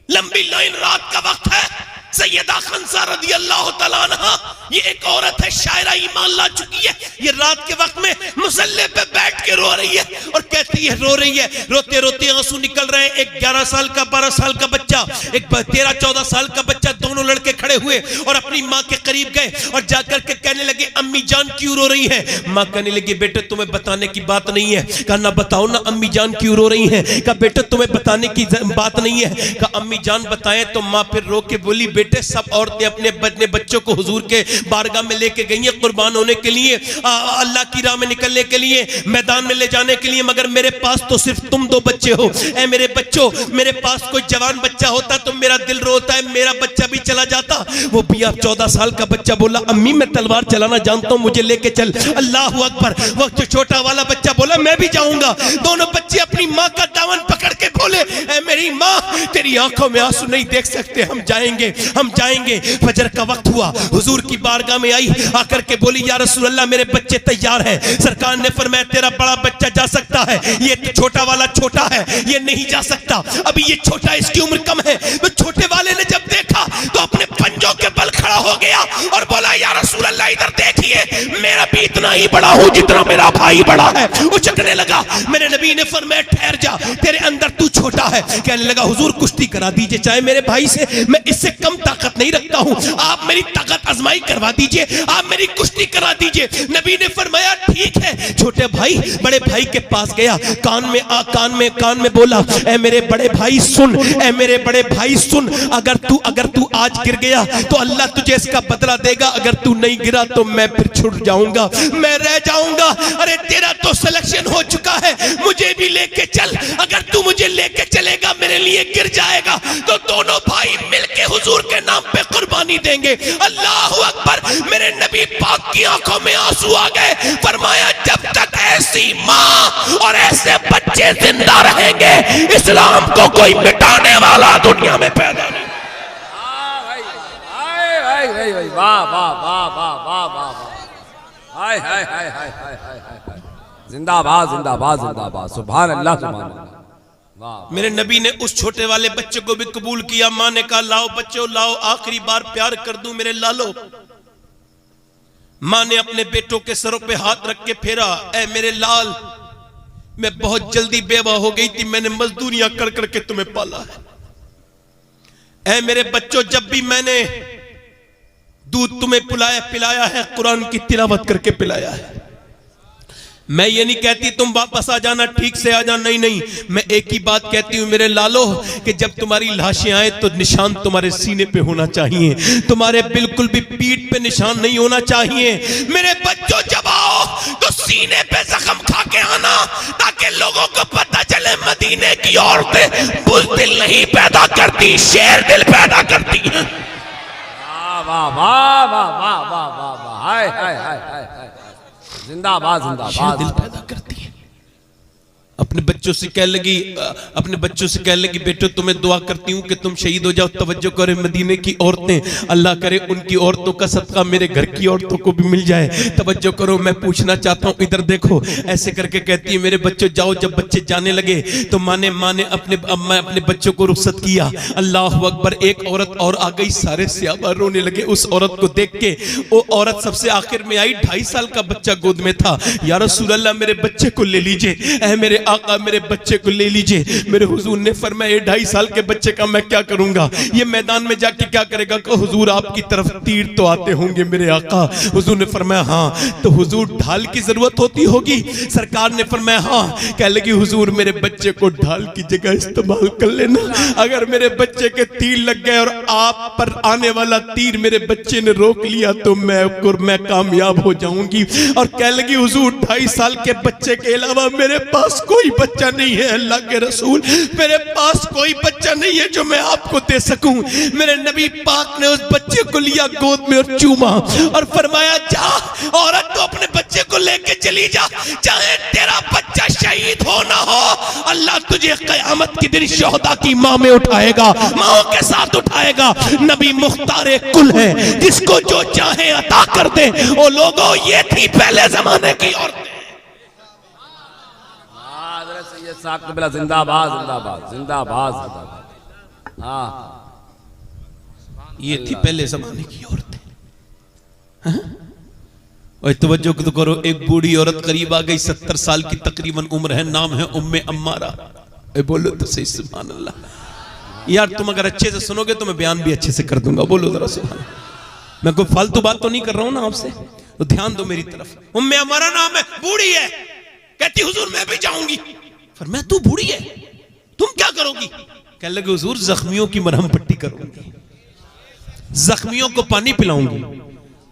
लंबी लाइन, रात का वक्त है। सैयदा खंसा रदी अल्लाह तआला अन्हा, ये एक औरत है, शायरा ईमान ला चुकी है। ये रात के वक्त में मुसल्ले पे बैठ के रो रही है और कहती है, रो रही है, रोते रोते आंसू निकल रहे हैं। एक 11 साल का, 12 साल का बच्चा, एक 13-14 साल का बच्चा, दोनों लड़के खड़े हुए और अपनी माँ के करीब गए और जाकर के कहने लगे, अम्मी जान क्यों रो रही है? माँ कहने लगी, बेटे तुम्हें बताने की बात नहीं है। कहा ना बताओ ना, अम्मी जान क्यों रो रही है? कहा बेटे तुम्हें बताने की बात नहीं है। कहा अम्मी जान बताएं। तो माँ फिर रो के बोली, बेटे सब औरतें अपने बच्चों को हुजूर के बारगाह में लेके गई हैं कुर्बान होने के लिए, अल्लाह की राह में निकलने के लिए, मैदान में ले जाने के लिए, मगर मेरे पास तो सिर्फ तुम दो बच्चे हो। ऐ मेरे बच्चों, मेरे पास कोई जवान बच्चा होता तो मेरा दिल रोता है, मेरा बच्चा भी चला जाता। वो भी आप 14 साल का बच्चा बोला, अम्मी मैं तलवार चलाना जानता हूं, मुझे लेके चल। अल्लाह अकबर। वो जो छोटा वाला बच्चा बोला, मैं भी जाऊंगा। दोनों बच्चे अपनी माँ का दामन पकड़ के बोले, ऐ मेरी माँ, तेरी आंखों में आंसू नहीं देख सकते, हम जाएंगे, हम जाएंगे। फजर का वक्त हुआ, हुजूर की बारगाह में आई, आकर के बोली, या रसूल अल्लाह मेरे बच्चे तैयार हैं। सरकार ने फरमाया, तेरा बड़ा बच्चा जा सकता है, ये तो छोटा वाला छोटा है, ये नहीं जा सकता, अभी ये छोटा, इसकी उम्र कम है। तो छोटे वाले ने जब देखा तो अपने पंजों के बल खड़ा हो गया और बोला, या रसूल अल्लाह इधर देखिए, मेरा भी इतना ही बड़ा हूं जितना मेरा भाई बड़ा है। उचकने लगा। मेरे नबी ने फरमाया, ठहर जा, तेरे अंदर तू छोटा है। कहने लगा, हुजूर कुश्ती करा दीजिए, चाहे मेरे भाई से मैं इससे कम ताकत नहीं रखता हूं, आप मेरी ताकत आजमाई करवा दीजिए, आप मेरी कुश्ती करा दीजिए। नबी ने फरमाया, ठीक है। छोटे भाई बड़े भाई के पास गया, कान में बोला, ऐ मेरे बड़े भाई सुन, ऐ मेरे बड़े भाई सुन, अगर तू आज गिर गया तो अल्लाह तुझे इसका बदला देगा, अगर तू नहीं गिरा तो मैं फिर छूट जाऊंगा, मैं रह जाऊंगा। अरे तेरा तो सिलेक्शन हो चुका है, मुझे भी लेके चल, अगर तू मुझे लेके चलेगा, मेरे लिए गिर जाएगा तो दोनों भाई मिलके हुजूर के नाम पे कुर्बानी देंगे। अल्लाह अकबर। मेरे नबी पाक की आंखों में आंसू आ गए। फरमाया, जब तक ऐसी माँ और ऐसे बच्चे जिंदा रहेंगे, इस्लाम को कोई मिटाने वाला दुनिया में पैदा नहीं। वाह वाह वाह वाह वाह वाह, हाय हाय हाय हाय हाय हाय, जिंदाबाद जिंदाबाद जिंदाबाद, सुभान अल्लाह सुभान अल्लाह। मेरे नबी ने उस छोटे वाले बच्चे को भी कबूल किया। माँ ने कहा, लाओ बच्चों लाओ, आखिरी बार प्यार कर दूं मेरे लालो। माँ ने अपने बेटों के सरों पे हाथ रख के फेरा, ऐ मेरे लाल, मैं बहुत जल्दी बेवा हो गई थी, मैंने मजदूरियां कर करके तुम्हें पाला है। ऐ मेरे बच्चों, जब भी मैंने दूध तुम्हें पिलाया है, कुरान की तिलावत करके पिलाया है। मैं ये नहीं कहती तुम वापस आ जाना, ठीक से आ जाना, नहीं नहीं, मैं एक ही बात कहती हूं मेरे लालो, कि जब तुम्हारी लाशें आए तो निशान तुम्हारे सीने पे होना चाहिए, तुम्हारे बिल्कुल भी पीठ पे निशान नहीं होना चाहिए। मेरे बच्चों, जब आओ तो सीने पे जख्म खा के आना, ताकि लोगों को पता चले मदीने की औरतें बुज़दिल नहीं पैदा करती, शेर दिल पैदा करती हैं। वाह वाह वाह वाह वाह वाह वाह, हाय हाय हाय हाय, जिंदाबाद जिंदाबाद, दिल पैदा करती है। अपने बच्चों से कहने लगी बेटो तुम्हें दुआ करती हूँ कि तुम शहीद हो जाओ। तवज्जो करें, मदीने की औरतें, अल्लाह करे उनकी औरतों का सदका मेरे घर की औरतों को भी मिल जाए। तवज्जो करो, मैं पूछना चाहता हूँ, इधर देखो। ऐसे करके कहती है मेरे बच्चों जाओ। जब बच्चे जाने लगे तो माँ ने अपने बच्चों को रुखसत किया। अल्लाह अकबर। एक औरत और आ गई, सारे सहाबा रोने लगे उस औरत को देख के। वो औरत सबसे आखिर में आई, 2.5 साल का बच्चा गोद में था। या रसूल अल्लाह मेरे बच्चे को ले लीजिए, ऐ मेरे आका मेरे बच्चे को ले लीजिए। मेरे हुजूर ने फरमाया 2.5 साल के बच्चे का मैं क्या करूंगा, ये मैदान में जाके क्या करेगा। कहा हुजूर आपकी तरफ तीर तो आते होंगे मेरे आका। हुजूर ने फरमाया हाँ। तो हुजूर ढाल की जरूरत होती होगी। सरकार ने फरमाया हाँ। कह लगी हुजूर मेरे बच्चे को ढाल की जगह इस्तेमाल कर लेना। अगर मेरे बच्चे के तीर लग गए और आप पर आने वाला तीर मेरे बच्चे ने रोक लिया तो मैं कामयाब हो जाऊंगी। और कह लगी हुजूर 2.5 साल के बच्चे के अलावा मेरे पास कोई बच्चा नहीं है। अल्लाह के रसूल मेरे पास कोई बच्चा नहीं है जो मैं आपको दे सकूं। मेरे नबी पाक ने उस बच्चे को लिया गोद में और चूमा और फरमाया जा औरत तो अपने बच्चे को लेके चली जा, चाहे तेरा बच्चा शहीद हो ना हो, अल्लाह तुझे क़यामत के दिन शोहदा की मां में उठाएगा, माओ के साथ उठाएगा। नबी मुख्तार कुल है, जिसको जो चाहे अता कर दे। ओ लोगों ये थी पहले जमाने की औरतें। जिंदाबाद जिंदाबाद जिंदाबाद जिंदाबाद। हाँ ये थी पहले जमाने की औरतें। और तवज्जो तो करो, एक बूढ़ी औरत करीब आ गई, 70 साल की तकरीबन उम्र है, नाम है उम्मे अम्मारा। बोलो तो सही सुभान अल्लाह। यार तुम अगर अच्छे से सुनोगे तो मैं बयान भी अच्छे से कर दूंगा। बोलो जरा सुभान। मैं कोई फालतू बात तो नहीं कर रहा हूं ना आपसे, तो ध्यान दो मेरी तरफ। उम्मे अम्मारा नाम है, बूढ़ी है। कहती हुजूर मैं भी जाऊंगी। फिर मैं तू बूढ़ी है तुम क्या करोगी। कह लगे हुजूर जख्मियों की मरहम पट्टी करूंगी, जख्मियों को पानी पिलाऊंगी,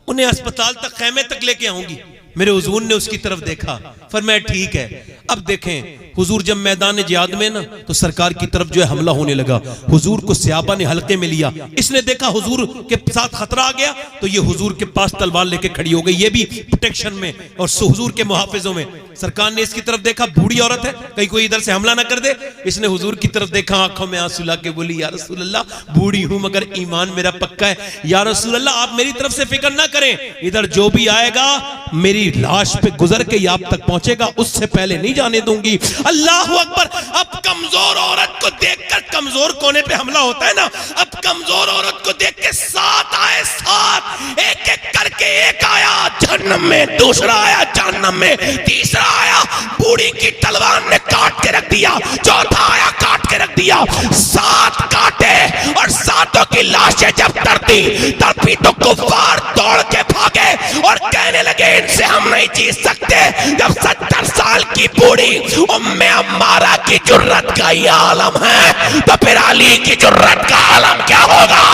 उन्हें अस्पताल तक खैमे तक लेके आऊंगी। मेरे हुजूर ने उसकी तरफ देखा, फरमाया ठीक है। अब देखें हुजूर जब मैदान जिहाद में ना तो सरकार की तरफ जो है हमला होने लगा। हुजूर को सहाबा ने हल्के में लिया। इसने देखा हुजूर के साथ खतरा आ गया तो ये हुजूर के पास तलवार लेके खड़ी हो गई, ये भी प्रोटेक्शन में और हुजूर के मुहाफिजों में। सरकार ने इसकी तरफ देखा, बूढ़ी औरत है, कहीं कोई इधर से हमला ना कर दे। इसने हुजूर की तरफ देखा, आंखों में आंसू ला के बोली या रसूल अल्लाह बूढ़ी हूं मगर ईमान मेरा पक्का है। या रसूल अल्लाह आप मेरी तरफ से फिक्र ना करें, इधर जो भी आएगा मेरी लाश पे गुजर के आप तक पहुंचेगा, उससे पहले नहीं जाने दूंगी। अल्लाह अकबर। अब कमजोर औरत को देखकर, कमजोर कोने पे हमला होता है ना, अब कमजोर औरत को देख के 7 आए, 7 एक एक करके। एक आया जहन्नम में, दूसरा आया जहन्नम में, तीसरा आया बूढ़ी की तलवार ने काट के रख दिया, चौथा आया काट के रख दिया। 7 काटे और 7 की लाशें जब तड़पी तो कुफार दौड़ के भागे और कहने लगे इनसे हम नहीं जीत सकते। जब 70 साल की बूढ़ी उम्मे अम्मारा की जुर्रत का ये आलम है तो फिर अली की जुर्रत का आलम क्या होगा।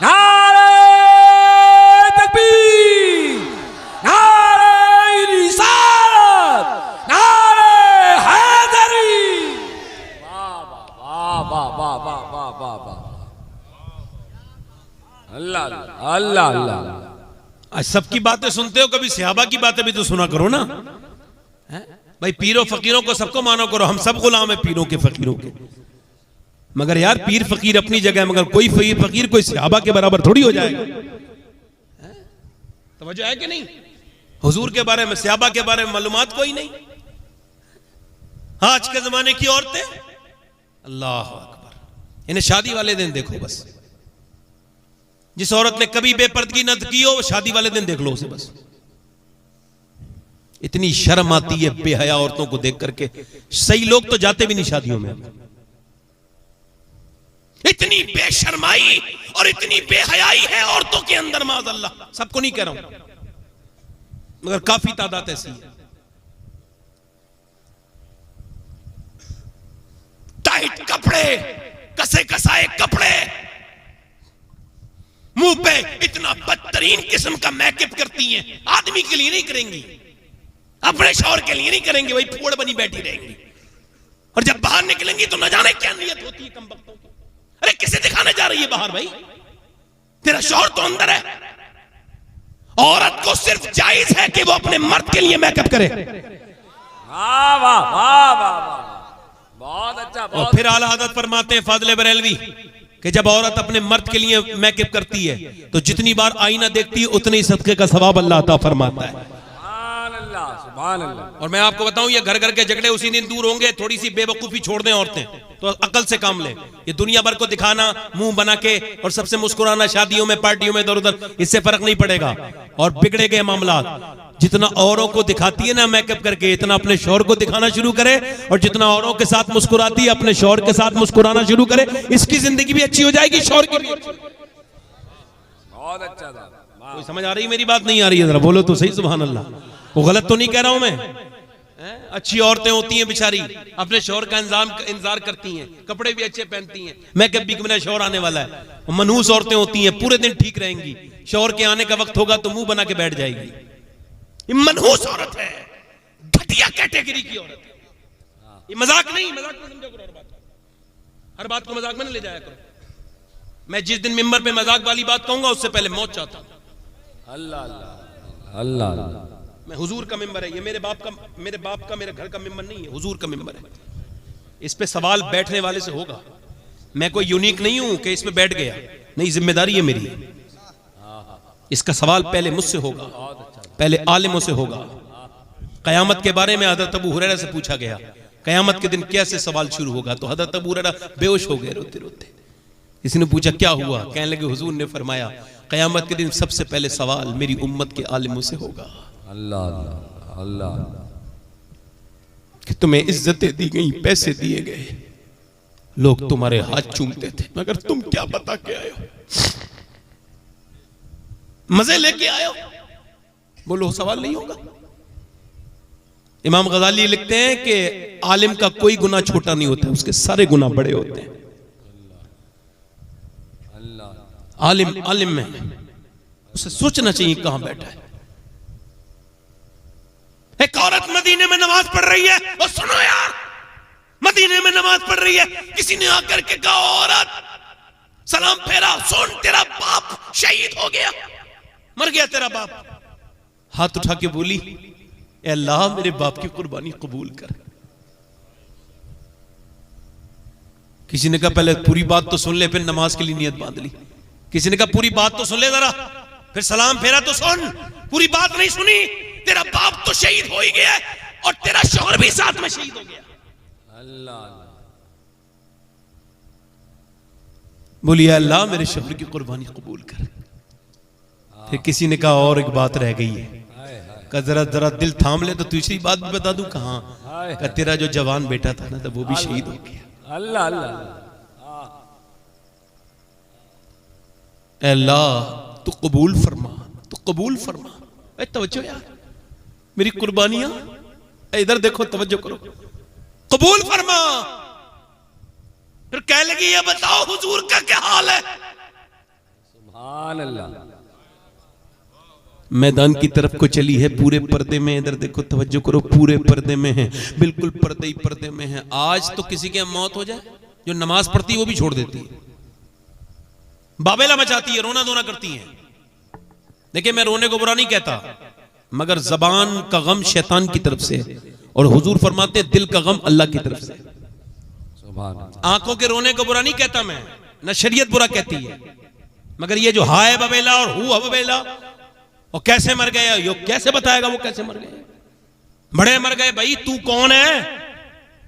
नारे तकबीर, नारे रिसालत, नारे हैदरी। वाह वाह वाह वाह वाह वाह वाह। अल्लाह अल्लाह अल्लाह। आज सबकी बातें सुनते हो, कभी सहाबा की बातें भी तो सुना करो ना। भाई पीरों फकीरों को सबको मानो करो, हम सब गुलाम है पीरों के फकीरों के। मगर यार पीर फकीर अपनी जगह, मगर कोई फकीर कोई सहाबा के बराबर थोड़ी हो जाएगा। तवज्जो है कि नहीं। हुजूर के बारे में, सहाबा के बारे में मालूमात कोई नहीं। आज के जमाने की औरतें, अल्लाह अकबर, इन्हें शादी वाले दिन देखो बस। जिस औरत ने कभी बेपर्दगी न की हो, शादी वाले दिन देख लो उसे बस। इतनी शर्म आती है बेहया औरतों को देख करके। सही लोग तो जाते भी नहीं शादियों में। इतनी बेशर्माई और इतनी बेहयाई है औरतों के अंदर, माज़अल्लाह। सबको नहीं कह रहा हूं मगर काफी तादाद ऐसी है। टाइट कपड़े, कसे कसाए कपड़े, मुंह पे इतना बदतरीन किस्म का मेकअप करती हैं। आदमी के लिए नहीं करेंगी, अपने शौहर के लिए नहीं करेंगे, वही फोड़ बनी बैठी रहेंगी। और जब बाहर निकलेंगी तो न जाने क्या नियत होती है कमबख्तों की। अरे किसे दिखाने जा रही है बाहर भाई, तेरा शौहर तो अंदर है। औरत को सिर्फ जायज है कि वो अपने मर्द के लिए मेकअप करे। वाह वाह वाह वाह वाह, बहुत अच्छा, और बहुत फिर आला हज़रत फरमाते हैं फाज़िल बरेलवी कि जब औरत अपने मर्द के लिए मेकअप करती है तो जितनी बार आईना देखती है उतने ही सदके का सवाब अल्लाह अता फरमाता है। सुभान अल्लाह, सुभान अल्लाह। और मैं आपको बताऊं ये घर घर के झगड़े उसी दिन दूर होंगे। थोड़ी सी बेवकूफी छोड़ दें औरतें तो अकल से काम लें। ये दुनिया भर को दिखाना मुंह बना के और सबसे मुस्कुराना शादियों में पार्टियों में इधर उधर, इससे फर्क नहीं पड़ेगा और बिगड़े गए मामला। जितना औरों को दिखाती है ना मेकअप करके, इतना अपने शौहर को दिखाना शुरू करे और जितना औरों के साथ मुस्कुराती है अपने शौहर के साथ मुस्कुराना शुरू करे। इसकी जिंदगी भी अच्छी हो जाएगी, शौहर की भी अच्छी। बहुत अच्छा था। वाह। कोई समझ आ रही है मेरी बात? नहीं आ रही है? जरा बोलो तो सही सुभान अल्लाह। वो गलत तो नहीं कह रहा हूं मैं? अच्छी औरतें होती हैं बेचारी, अपने शौहर का इंतजार करती हैं, कपड़े भी अच्छे पहनती हैं, मेकअप भी, मेरा शौहर आने वाला है। मनहूस औरतें होती हैं, पूरे दिन ठीक रहेंगी, शौहर के आने का वक्त होगा तो मुंह बना के बैठ जाएगी। ये मनहूस औरत है, घटिया कैटेगरी की औरत है। ये मजाक नहीं, मजाक में समझो करो हर बात को मजाक में न ले जाया करो। मैं जिस दिन मिंबर पे मजाक वाली बात कहूंगा उससे पहले मौत चाहता हूं। अल्लाह अल्लाह अल्लाह अल्लाह। मैं हुजूर का मिंबर है ये, मेरे बाप का मेरे घर का मिंबर नहीं है, हुजूर का मिंबर है। इस पे सवाल बैठने वाले से होगा। मैं कोई यूनिक नहीं हूं कि इसमें बैठ गया, नहीं, जिम्मेदारी है मेरी। इसका सवाल पहले मुझसे होगा, पहले आलिमों से होगा। कयामत के बारे में हजरत अबू हुरैरा से पूछा गया कयामत के दिन कैसे सवाल शुरू होगा, तो हजरत अबू हुरैरा बेहोश हो गए रोते रोते। किसी ने पूछा क्या हुआ, कहने लगे हुजूर ने फरमाया कयामत के दिन सबसे पहले सवाल मेरी उम्मत के आलिमों से होगा। अल्लाह अल्लाह अल्लाह। कि तुम्हें इज्जतें दी गई, पैसे दिए गए, लोग तुम्हारे हाथ चूमते थे, मगर तुम क्या बता के आए हो, मजे लेके आए हो? बोलो सवाल नहीं होगा। इमाम गजाली लिखते हैं कि आलिम का कोई गुनाह छोटा नहीं होता, उसके सारे गुनाह बड़े होते हैं। आलिम आलिम में उसे सोचना चाहिए कहां बैठा है। एक औरत मदीने में नमाज पढ़ रही है, और सुनो यार, मदीने में नमाज पढ़ रही है, किसी ने आकर के कहा औरत सलाम फेरा, सुन तेरा बाप शहीद हो गया, मर गया तेरा बाप। हाथ उठा के बोली ए अल्लाह मेरे बाप की कुर्बानी कबूल कर। किसी ने कहा पहले पूरी बात तो सुन ले, फिर नमाज के लिए नियत बांध ली। किसी ने कहा पूरी बात तो सुन ले जरा, फिर सलाम फेरा तो सुन। पूरी बात नहीं सुनी, तेरा बाप तो शहीद हो ही गया और तेरा शौहर भी साथ में शहीद हो गया। अल्लाह। बोलिए अल्लाह मेरे शौहर की कुर्बानी कबूल कर। फिर किसी ने कहा और एक बात रह गई है, का जरा जरा दिल थाम ले तो तीसरी बात भी बता दूं। कहां? का तेरा जो जवान बेटा था ना, तो वो भी शहीद हो गया। अल्लाह अल्लाह। अल्लाह तू कबूल फरमा, तू कबूल फरमा। तवज्जो यार, मेरी कुर्बानियां इधर देखो, तवज्जो करो, कबूल फरमा। फिर कह लगी ये बताओ हुजूर का क्या हाल है। सुभान अल्लाह। मैदान की तरफ को चली है, पूरे पर्दे में, इधर देखो तवज्जो करो, पूरे पर्दे में है, बिल्कुल पर्दे ही पर्दे में है। आज तो किसी की मौत हो जाए, जो नमाज पढ़ती है वो भी छोड़ देती है, बाबेला मचाती है, रोना धोना करती है। देखिए मैं रोने को बुरा नहीं कहता, मगर जबान का गम शैतान की तरफ से, और हुजूर फरमाते हैं दिल का गम अल्लाह की तरफ से। आंखों के रोने को बुरा नहीं कहता मैं, न शरीयत बुरा कहती है, मगर ये जो हाय बबेला और हु बबेला, और कैसे मर गए, यो कैसे बताएगा वो कैसे मर गए? बड़े मर गए। भाई तू कौन है,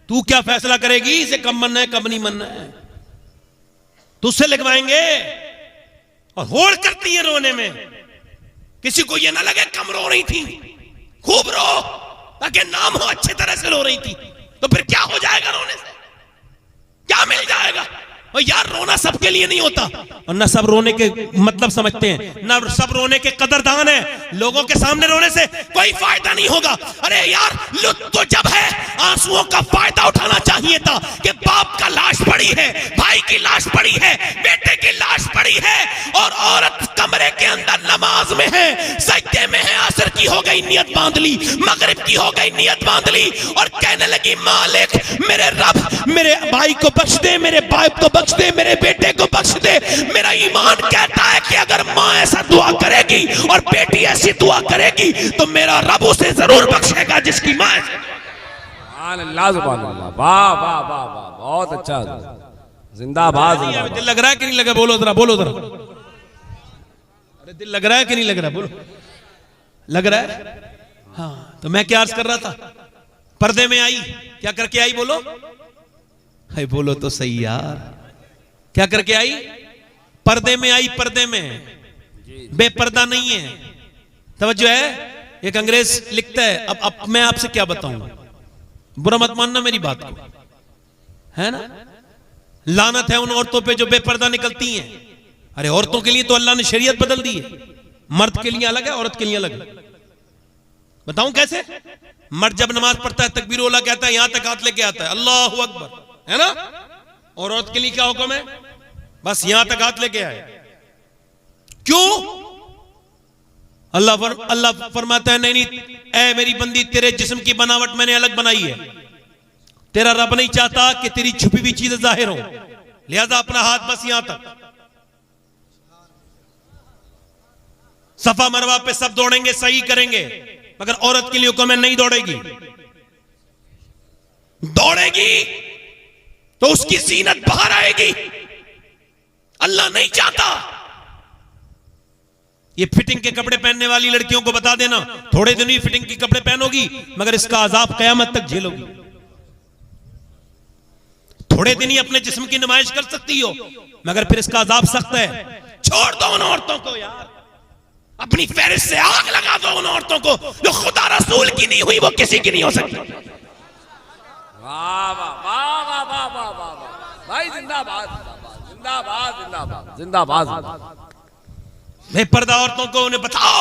तू क्या फैसला करेगी इसे कब मरना है कब नहीं मरना है? तुझसे लिखवाएंगे। और होड़ करती है रोने में, किसी को ये ना लगे कम रो रही थी, खूब रो ताकि नाम हो, अच्छी तरह से रो रही थी। तो फिर क्या हो जाएगा रोने से, क्या मिल जाएगा? और यार रोना सबके लिए नहीं होता, और न सब रोने के मतलब समझते हैं, न सब रोने के कदरदान है। लोगों के सामने रोने से कोई फायदा नहीं होगा। अरे यार लुत्फ तो जब है, आंसुओं का फायदा उठाना चाहिए था कि बाप का लाश पड़ी है, भाई की लाश पड़ी है, बेटे की लाश पड़ी है, और औरत कमरे के अंदर नमाज में है, सजदे में है, असर की हो गई नियत बांध ली, मगरिब की हो गई नियत बांध ली, और कहने लगी मालिक मेरे रब मेरे भाई को बख्श दे, मेरे बाप को बख्श दे, मेरे बेटे को बख्श दे। मेरा ईमान कहता है कि अगर माँ ऐसा दुआ करेगी और बेटी ऐसी दुआ करेगी तो मेरा रब उसे जरूर बख्शेगा जिसकी माँ ऐसे। अल्लाह सुभान अल्लाह, वाह वाह वाह वाह, बहुत अच्छा, जिंदाबाद जिंदाबाद। दिल लग रहा है कि नहीं लगा? बोलो जरा, बोलो जरा। अरे दिल लग रहा है कि नहीं लग रहा? बोलो, लग रहा है? हाँ, तो मैं क्या अर्ज कर रहा था? पर्दे में आई, क्या करके आई? बोलो, है बोलो तो सही यार, क्या करके आई? पर्दे में आई, पर्दे में, बेपर्दा नहीं है। तवज्जो है? एक अंग्रेज लिखता है, अब मैं आपसे क्या बताऊं, बुरा मत मानना मेरी बात को, है ना? लानत है उन औरतों पे जो बेपर्दा निकलती हैं। अरे औरतों के लिए तो अल्लाह ने शरीयत बदल दी है, मर्द के लिए अलग है, औरत के लिए अलग है। बताऊं कैसे? मर्द जब नमाज पढ़ता है तकबीर ओला कहता है, यहां तक हाथ लेके आता है, अल्लाहु अकबर, है ना? और औरत के लिए क्या हुक्म है? बस यहां तक हाथ लेके आए। क्यों? अल्लाह फरमाता है, नहीं नहीं, ऐ मेरी बंदी, तेरे जिस्म की बनावट मैंने अलग बनाई है। तेरा रब नहीं चाहता कि तेरी छुपी हुई चीजें जाहिर हो, लिहाजा अपना हाथ बस यहां तक। सफा मरवा पे सब दौड़ेंगे, सही करेंगे, मगर औरत के लिए हुक्म है, नहीं दौड़ेगी। दौड़ेगी तो उसकी जीनत बाहर आएगी, अल्लाह नहीं चाहता। ये फिटिंग के कपड़े पहनने वाली लड़कियों को बता देना, थोड़े दिन ही फिटिंग के कपड़े पहनोगी, मगर इसका अजाब कयामत तक झेलोगी। थोड़े दिन ही अपने जिस्म की नुमाइश कर सकती हो, मगर फिर इसका अजाब सख्त है। छोड़ दो उन औरतों को यार, अपनी फहरिस्त से आग लगा दो उन औरतों को जो खुदा रसूल की नहीं हुई, वो किसी की नहीं हो सकती। वाह वाह वाह वाह वाह वाह वाह वाह भाई, जिंदाबाद जिंदाबाद जिंदाबाद जिंदाबाद जिंदाबाद। बेपर्दा औरतों को उन्हें बताओ,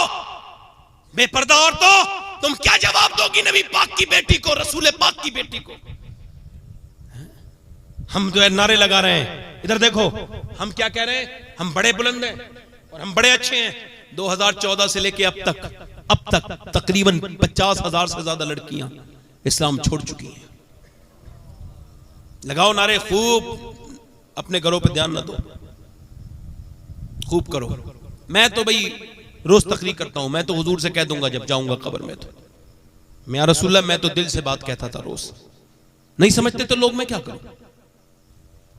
बेपर्दा औरतों, तुम क्या जवाब दोगी नबी पाक की बेटी को, रसूल पाक की बेटी को? हम जो है नारे लगा रहे हैं, इधर देखो, हम क्या कह रहे हैं? हम बड़े बुलंद हैं और हम बड़े अच्छे हैं। 2014 से लेके अब तक तकरीबन 50,000 से ज्यादा लड़कियां इस्लाम छोड़ चुकी हैं। लगाओ नारे खूब, अपने घरों पे ध्यान न दो, खूब करो। मैं तो भाई रोज तकरीर करता हूं, मैं तो हुजूर से कह दूंगा जब जाऊंगा कब्र में, तो मैं या रसूलल्लाह, मैं तो दिल से बात कहता था रोज। नहीं समझते तो लोग, मैं क्या करूं?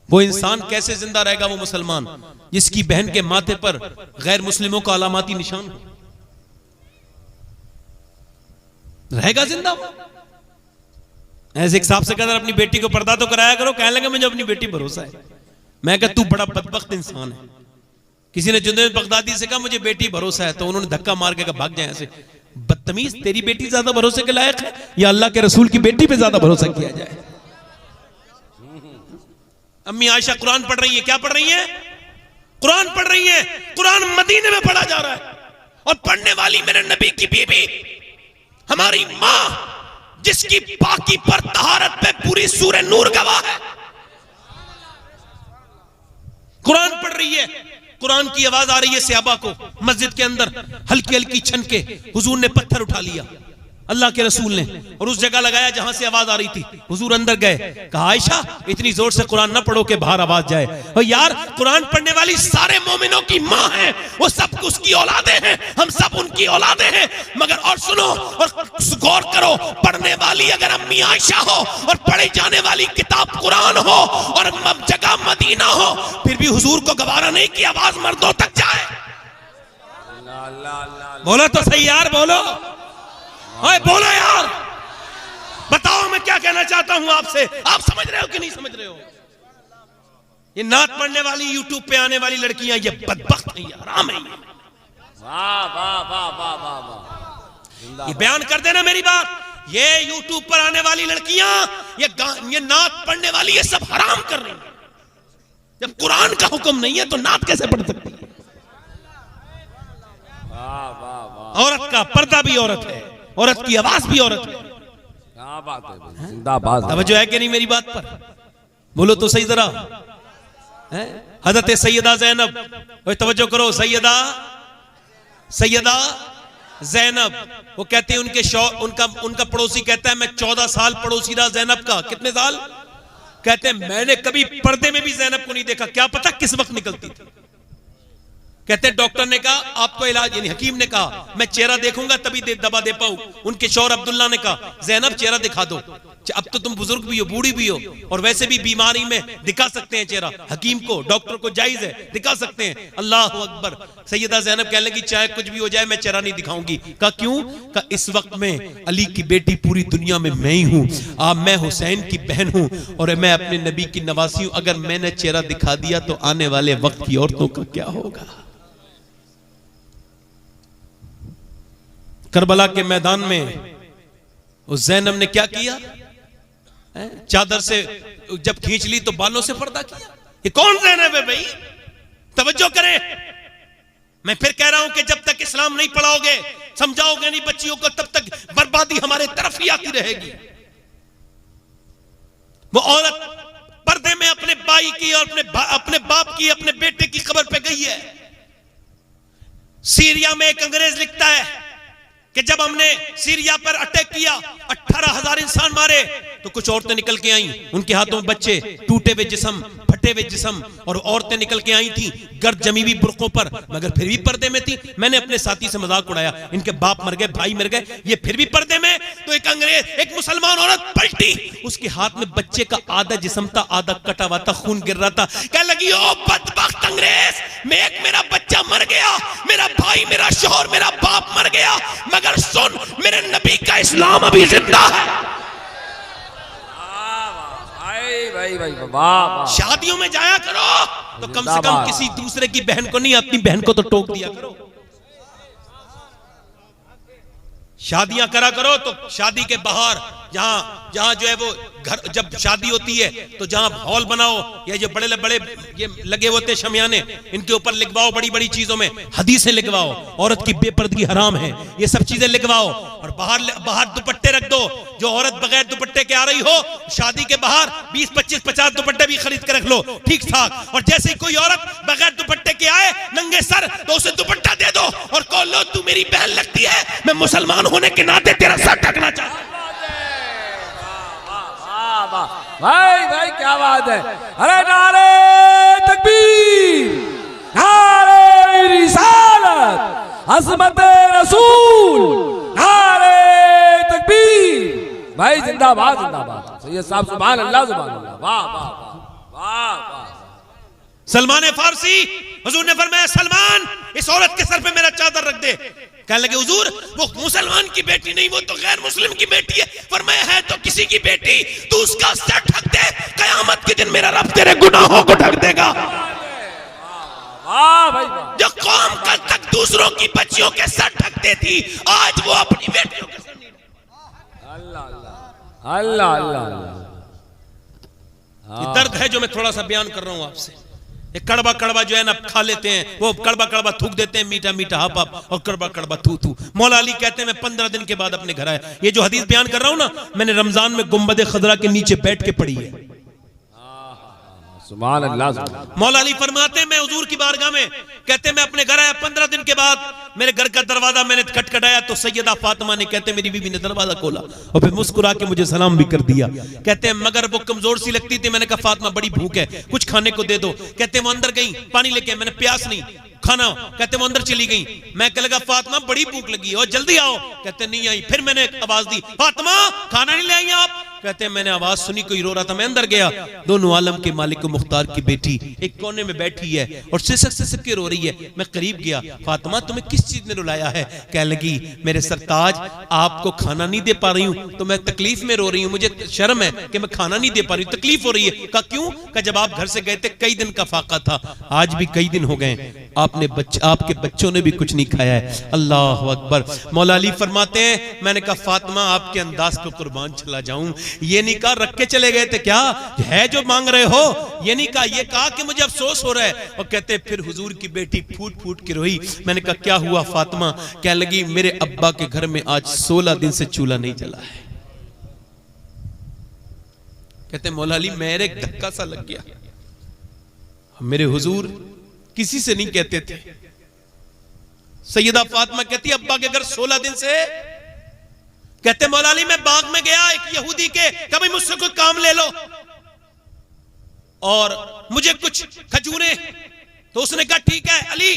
वो इंसान कैसे जिंदा रहेगा, वो मुसलमान जिसकी बहन के माथे पर गैर मुस्लिमों का अलामाती निशान हो? रहेगा जिंदा? ऐसे एक साहब से कहता, अपनी बेटी को पर्दा तो कराया करो। कहने लगे, मुझे अपनी बेटी भरोसा है। मैं कहा, तू बड़ा बदबख्त इंसान है। किसी ने जुनैद बगदादी से कहा, मुझे बेटी भरोसा है, तो उन्होंने धक्का मार के कहा, भाग जाए ऐसे। बदतमीज, तेरी बेटी ज्यादा भरोसे के लायक है या अल्लाह के रसूल की बेटी पे ज्यादा भरोसा किया जाए? अम्मी आयशा कुरान पढ़ रही है, क्या पढ़ रही है? कुरान पढ़ रही है। कुरान मदीने में पढ़ा जा रहा है, और पढ़ने वाली मेरे नबी की बीबी, हमारी मां, जिसकी पाकी पर तहारत पे पूरी सूरह नूर गवाह है, कुरान पढ़ रही है। कुरान की आवाज आ रही है सहाबा को मस्जिद के अंदर, हल्की हल्की छनके। हुजूर ने पत्थर उठा लिया, अल्लाह के रसूल ने, और उस जगह लगाया जहां से आवाज आ रही थी। हुजूर अंदर गए, कहा, आयशा इतनी जोर से कुरान ना पढ़ो कि बाहर आवाज जाए। और यार, कुरान पढ़ने वाली सारे मोमिनों की मां है, वो सब उसकी औलादे हैं, हम सब उनकी औलादे हैं। मगर और सुनो और गौर करो, पढ़ने वाली अगर अम्मी आयशा हो और पढ़े जाने वाली किताब कुरान हो और जगह मदीना हो, फिर भी हुजूर को गवारा नहीं कि आवाज मर्दों तक जाए। बोलो तो सही यार, बोलो, ओए बोलो यार, बताओ मैं क्या कहना चाहता हूं आपसे। आप समझ रहे हो कि नहीं समझ रहे हो? ये नात पढ़ने वाली, यूट्यूब पे आने वाली लड़कियां, ये बदबख्त है, हराम है। वाह वाह वाह वाह वाह वाह, ये बयान कर देना मेरी बात। ये यूट्यूब पर आने वाली लड़कियां, ये नात पढ़ने वाली, ये सब हराम कर रही है। जब कुरान का हुक्म नहीं है तो नात कैसे पढ़ सकती है? वाह वाह वाह, औरत का पर्दा भी औरत है, औरत की आवाज भी औरत है। क्या बात है, जिंदाबाद। तवज्जो है कि नहीं मेरी बात पर? बोलो तो सही जरा। हजरत सैयदा जैनब, ओए तवज्जो करो, सैयदा जैनब, वो कहते हैं उनका पड़ोसी कहता है, मैं 14 साल पड़ोसी रहा जैनब का। कितने साल? कहते हैं मैंने कभी पर्दे में भी जैनब को नहीं देखा, क्या पता किस वक्त निकलती थी। कहते हैं डॉक्टर ने कहा आपको इलाज, यानी हकीम ने कहा मैं चेहरा देखूंगा तभी दवा दे पाऊं। उनके शौहर अब्दुल्ला ने कहा जैनब चेहरा दिखा दो। अब तो तुम बुजुर्ग भी हो, बूढ़ी भी हो, और वैसे भी बीमारी में दिखा सकते हैं चेहरा, हकीम को, डॉक्टर को जायज है, दिखा सकते हैं। अल्लाह अकबर। सैयदा ज़ैनब कहने लगी चाहे कुछ भी हो जाए मैं चेहरा नहीं दिखाऊंगी। कहा क्यों? कहा इस वक्त में अली की बेटी पूरी दुनिया में मैं ही हूं, मैं हुसैन की बहन हूं और मैं अपने नबी की नवासी हूं। अगर मैंने चेहरा दिखा दिया तो आने वाले वक्त की औरतों का क्या होगा। करबला के मैदान में उस ज़ैनब ने क्या किया? चादर से जब खींच ली तो बालों से पर्दा किया। ये कौन ज़ैनब है भाई? तवज्जो करें। मैं फिर कह रहा हूं कि जब तक इस्लाम नहीं पढ़ाओगे, समझाओगे नहीं बच्चियों को, तब तक बर्बादी हमारे तरफ ही आती रहेगी। वो औरत पर्दे में अपने भाई की और अपने बाप की, अपने बेटे की खबर पे गई है। सीरिया में एक अंग्रेज लिखता है कि जब हमने सीरिया पर अटैक किया, 18,000 इंसान मारे, तो कुछ औरतें निकल के आई, उनके हाथों में बच्चे, टूटे हुए जिस्म, फटे हुए जिस्म, और औरतें निकल के आई थी गर्द जमी हुई बुर्कों पर, मगर फिर भी पर्दे में थी। मैंने अपने साथी से मजाक उड़ाया, इनके बाप मर गए, भाई मर गए, ये फिर भी पर्दे में। तो एक अंग्रेज, एक मुसलमान औरत पलटी, उसके हाथ में बच्चे का आधा जिस्म था, आधा कटा हुआ था, खून गिर रहा था। कहने लगी ओ बदबख्त अंग्रेज, मेरा बच्चा मर गया, मेरा भाई, मेरा शोहर, मेरा बाप मर गया, मगर सुन, मेरे नबी का इस्लाम अभी जिंदा है। भाई भाई वाह। शादियों में जाया करो तो कम से कम किसी दूसरे की बहन को नहीं, अपनी बहन को तो टोक दिया करो। शादियां करा करो तो शादी के बाहर, जहां जो है वो घर, जब शादी होती है तो जहां हॉल बनाओ, या जो बड़े बड़े ये लगे होते शमियाने, इनके ऊपर लिखवाओ, बड़ी बड़ी चीजों में हदीसें लिखवाओ, औरत की बेपर्दगी हराम है, ये सब चीजें लिखवाओ। और बाहर दुपट्टे रख दो, जो औरत बगैर दुपट्टे के आ रही हो, शादी के बाहर 20, 25, 50 दुपट्टे भी खरीद के रख लो, ठीक ठाक। और जैसे ही कोई औरत बगैर दुपट्टे के आए नंगे सर, तो उसे दुपट्टा दे दो और कहो लो तू मेरी बहन लगती है, मैं मुसलमान होने के नाते तेरा सर ढकना चाहता हूं। भाई भाई क्या बात है। अरे नारे तकबीर, नारे रिसालत, अज़मत रसूल, नारे तकबीर। भाई जिंदाबाद जिंदाबाद। सैयद साहब सुभान अल्लाह सुभान अल्लाह। वाह वाह वाह वाह। सलमान फारसी, हुजूर ने फरमाया सलमान इस औरत के सर पे मेरा चादर रख दे। कहने लगे हुजूर वो मुसलमान की बेटी नहीं, वो तो गैर मुस्लिम की बेटी है। फरमाया है तो किसी की बेटी, तू उसका सर ढक दे, कयामत के दिन मेरा रब तेरे गुनाहों को ढक देगा। जो कौम कल तक दूसरों की बच्चियों के सर ढकते थी, आज वो अपनी बेटियों के सर नहीं। अल्लाह अल्लाह अल्लाह। ये दर्द है जो मैं थोड़ा सा बयान कर रहा हूं आपसे। ये कड़वा कड़वा जो है ना खा लेते हैं, वो कड़वा कड़वा थूक देते हैं, मीठा मीठा हप हप, और कड़वा कड़वा थू थू। मौला अली कहते हैं मैं 15 दिन के बाद अपने घर आया। ये जो हदीस बयान कर रहा हूं ना, मैंने रमजान में गुंबद खदरा के नीचे बैठ के पढ़ी है। सुभान अल्लाह। मौला अली फरमाते हैं मैं हुजूर की बारगाह में, कहते मैं अपने घर आया 15 दिन के बाद, मेरे घर का दरवाजा मैंने खटखटाया तो सैयदा फातिमा ने, कहते मेरी बीवी ने दरवाजा खोला और फिर मुस्कुरा के मुझे सलाम भी कर दिया। कहते हैं मगर वो कमजोर सी लगती थी। मैंने कहा फातिमा बड़ी भूख है, कुछ खाने को दे दो। कहते वो अंदर गई, पानी लेके, मैंने प्यास नहीं, खाना। कहते वो अंदर चली गई। मैं कह लगा फातिमा बड़ी भूख लगी है और जल्दी आओ। कहते नहीं आई। फिर मैंने आवाज दी फातिमा खाना नहीं ले आई आप? कहते हैं मैंने आवाज सुनी कोई रो रहा था, मैं अंदर गया, दोनों आलम के मालिक मुख्तार की बेटी एक कोने में बैठी है और सिसक के रो रही है। मैं करीब गया, फातिमा तुम्हें किस चीज ने रुलाया है? कह लगी मेरे सरताज आपको खाना नहीं दे पा रही हूं तो मैं तकलीफ में रो रही हूं, मुझे शर्म है कि मैं खाना नहीं दे पा रही हूं, तकलीफ हो रही है। कहा क्यों? कहा जब आप घर से गए थे कई दिन का फाका था, आज भी कई दिन हो गए, आपके बच्चों ने भी कुछ नहीं खाया है। अल्लाह अकबर। मौला अली फरमाते हैं मैंने कहा फातिमा आपके अंदाज पे कुर्बान चला जाऊं, ये नहीं कहा रख के चले गए थे क्या है जो मांग रहे हो, ये नहीं कहा, ये कहा कि मुझे अफसोस हो रहा है। और कहते फिर हुजूर की बेटी फूट फूट के रोई। मैंने कहा क्या हुआ फातिमा? क्या लगी मेरे अब्बा के घर में आज 16 दिन से चूल्हा नहीं जला है। कहते मौला अली मेरे एक धक्का सा लग गया, मेरे हुजूर किसी से नहीं कहते थे। सैयदा फातिमा कहती अब्बा के घर 16 दिन से। कहते मौला अली मैं बाग में गया एक यहूदी के, कभी मुझसे कोई काम ले लो और मुझे कुछ खजूरें, तो उसने कहा ठीक है अली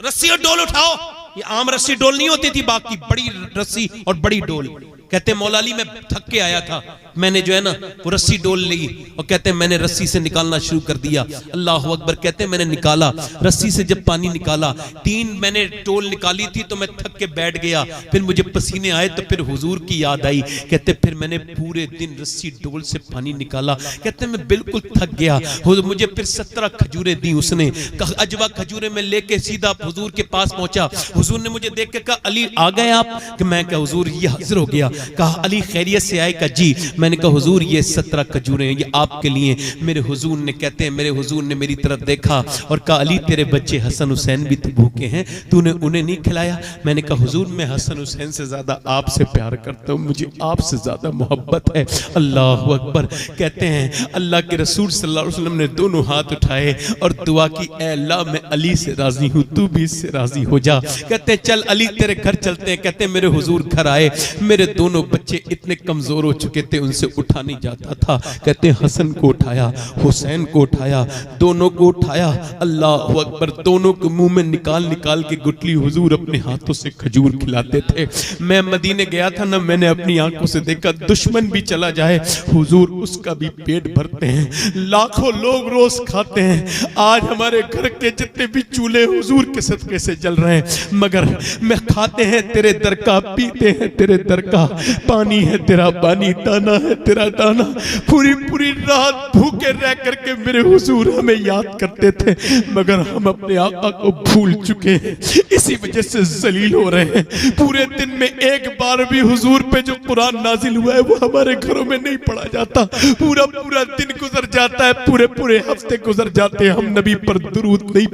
रस्सी और डोल उठाओ। ये आम रस्सी डोल नहीं होती थी, बाग की बड़ी रस्सी और बड़ी डोल। कहते मौला अली मैं थक के आया था, मैंने जो है ना वो रस्सी डोल ली और कहते हैं मैंने रस्सी से निकालना शुरू कर दिया। अल्लाह अकबर। कहते हैं मैंने निकाला रस्सी से, जब पानी निकाला 3 मैंने डोल निकाली थी तो मैं थक के बैठ गया, फिर मुझे पसीने आए तो फिर हुजूर की याद आई। कहते फिर मैंने पूरे दिन रस्सी डोल से पानी निकाला। कहते मैं बिल्कुल थक गया। मुझे फिर 17 खजूरें दी उसने, अजवा खजूरें मैं लेके सीधा हुजूर के पास पहुंचा। हुजूर ने मुझे देख के कहा अली आ गए आप? कि मैं कहा हुजूर ये हाजिर हो गया। कहा अली खैरियत से आए? का जी। मैंने कहा हुजूर ये 17 खजूरें ये आपके लिए। मेरे हुजूर ने, कहते हैं मेरे हुजूर ने मेरी तरफ देखा और कहा अली तेरे बच्चे हसन हुसैन भी तो भूखे हैं, तूने उन्हें नहीं खिलाया? मैंने कहा हुजूर मैं हसन हुसैन से ज्यादा आपसे प्यार करता हूँ, मुझे आपसे ज्यादा मोहब्बत है। अल्लाह अकबर। कहते हैं अल्लाह के रसूल सल्लल्लाहु अलैहि वसल्लम ने दोनों हाथ उठाए और दुआ की, ऐ अल्लाह मैं अली से राजी हूँ, तू भी इससे राजी हो जा। कहते हैं चल अली तेरे घर चलते हैं। कहते हैं मेरे हुजूर घर आए, मेरे दोनों बच्चे इतने कमजोर हो चुके थे उनसे उठा नहीं जाता था। कहते हैं हसन को उठाया, हुसैन को उठाया, दोनों को उठाया। अल्लाह अकबर। दोनों के मुंह में निकाल निकाल के गुटली हुजूर अपने हाथों से खजूर खिलाते थे। मैं मदीने गया था ना, मैंने अपनी आंखों से देखा, दुश्मन भी चला जाए हुजूर उसका भी पेट भरते हैं, लाखों लोग रोज खाते हैं। आज हमारे घर के जितने भी चूल्हे हुजूर के सदके से जल रहे हैं, मगर मैं खाते हैं तेरे दर का, पीते हैं तेरे दर का, पानी है तेरा पानी, दाना है तेरा दाना। पूरी पूरी रात भूखे रह करके मेरे हुजूर हमें याद करते थे, मगर हम अपने आका को भूल चुके हैं, इसी वजह से जलील हो रहे हैं। पूरे दिन में एक बार भी हुजूर पे जो कुरान नाजिल हुआ है वो हमारे घरों में नहीं पढ़ा जाता। पूरा पूरा दिन गुजर जाता है, पूरे पूरे हफ्ते गुजर जाते हैं, हम नबी पर दुरूद नहीं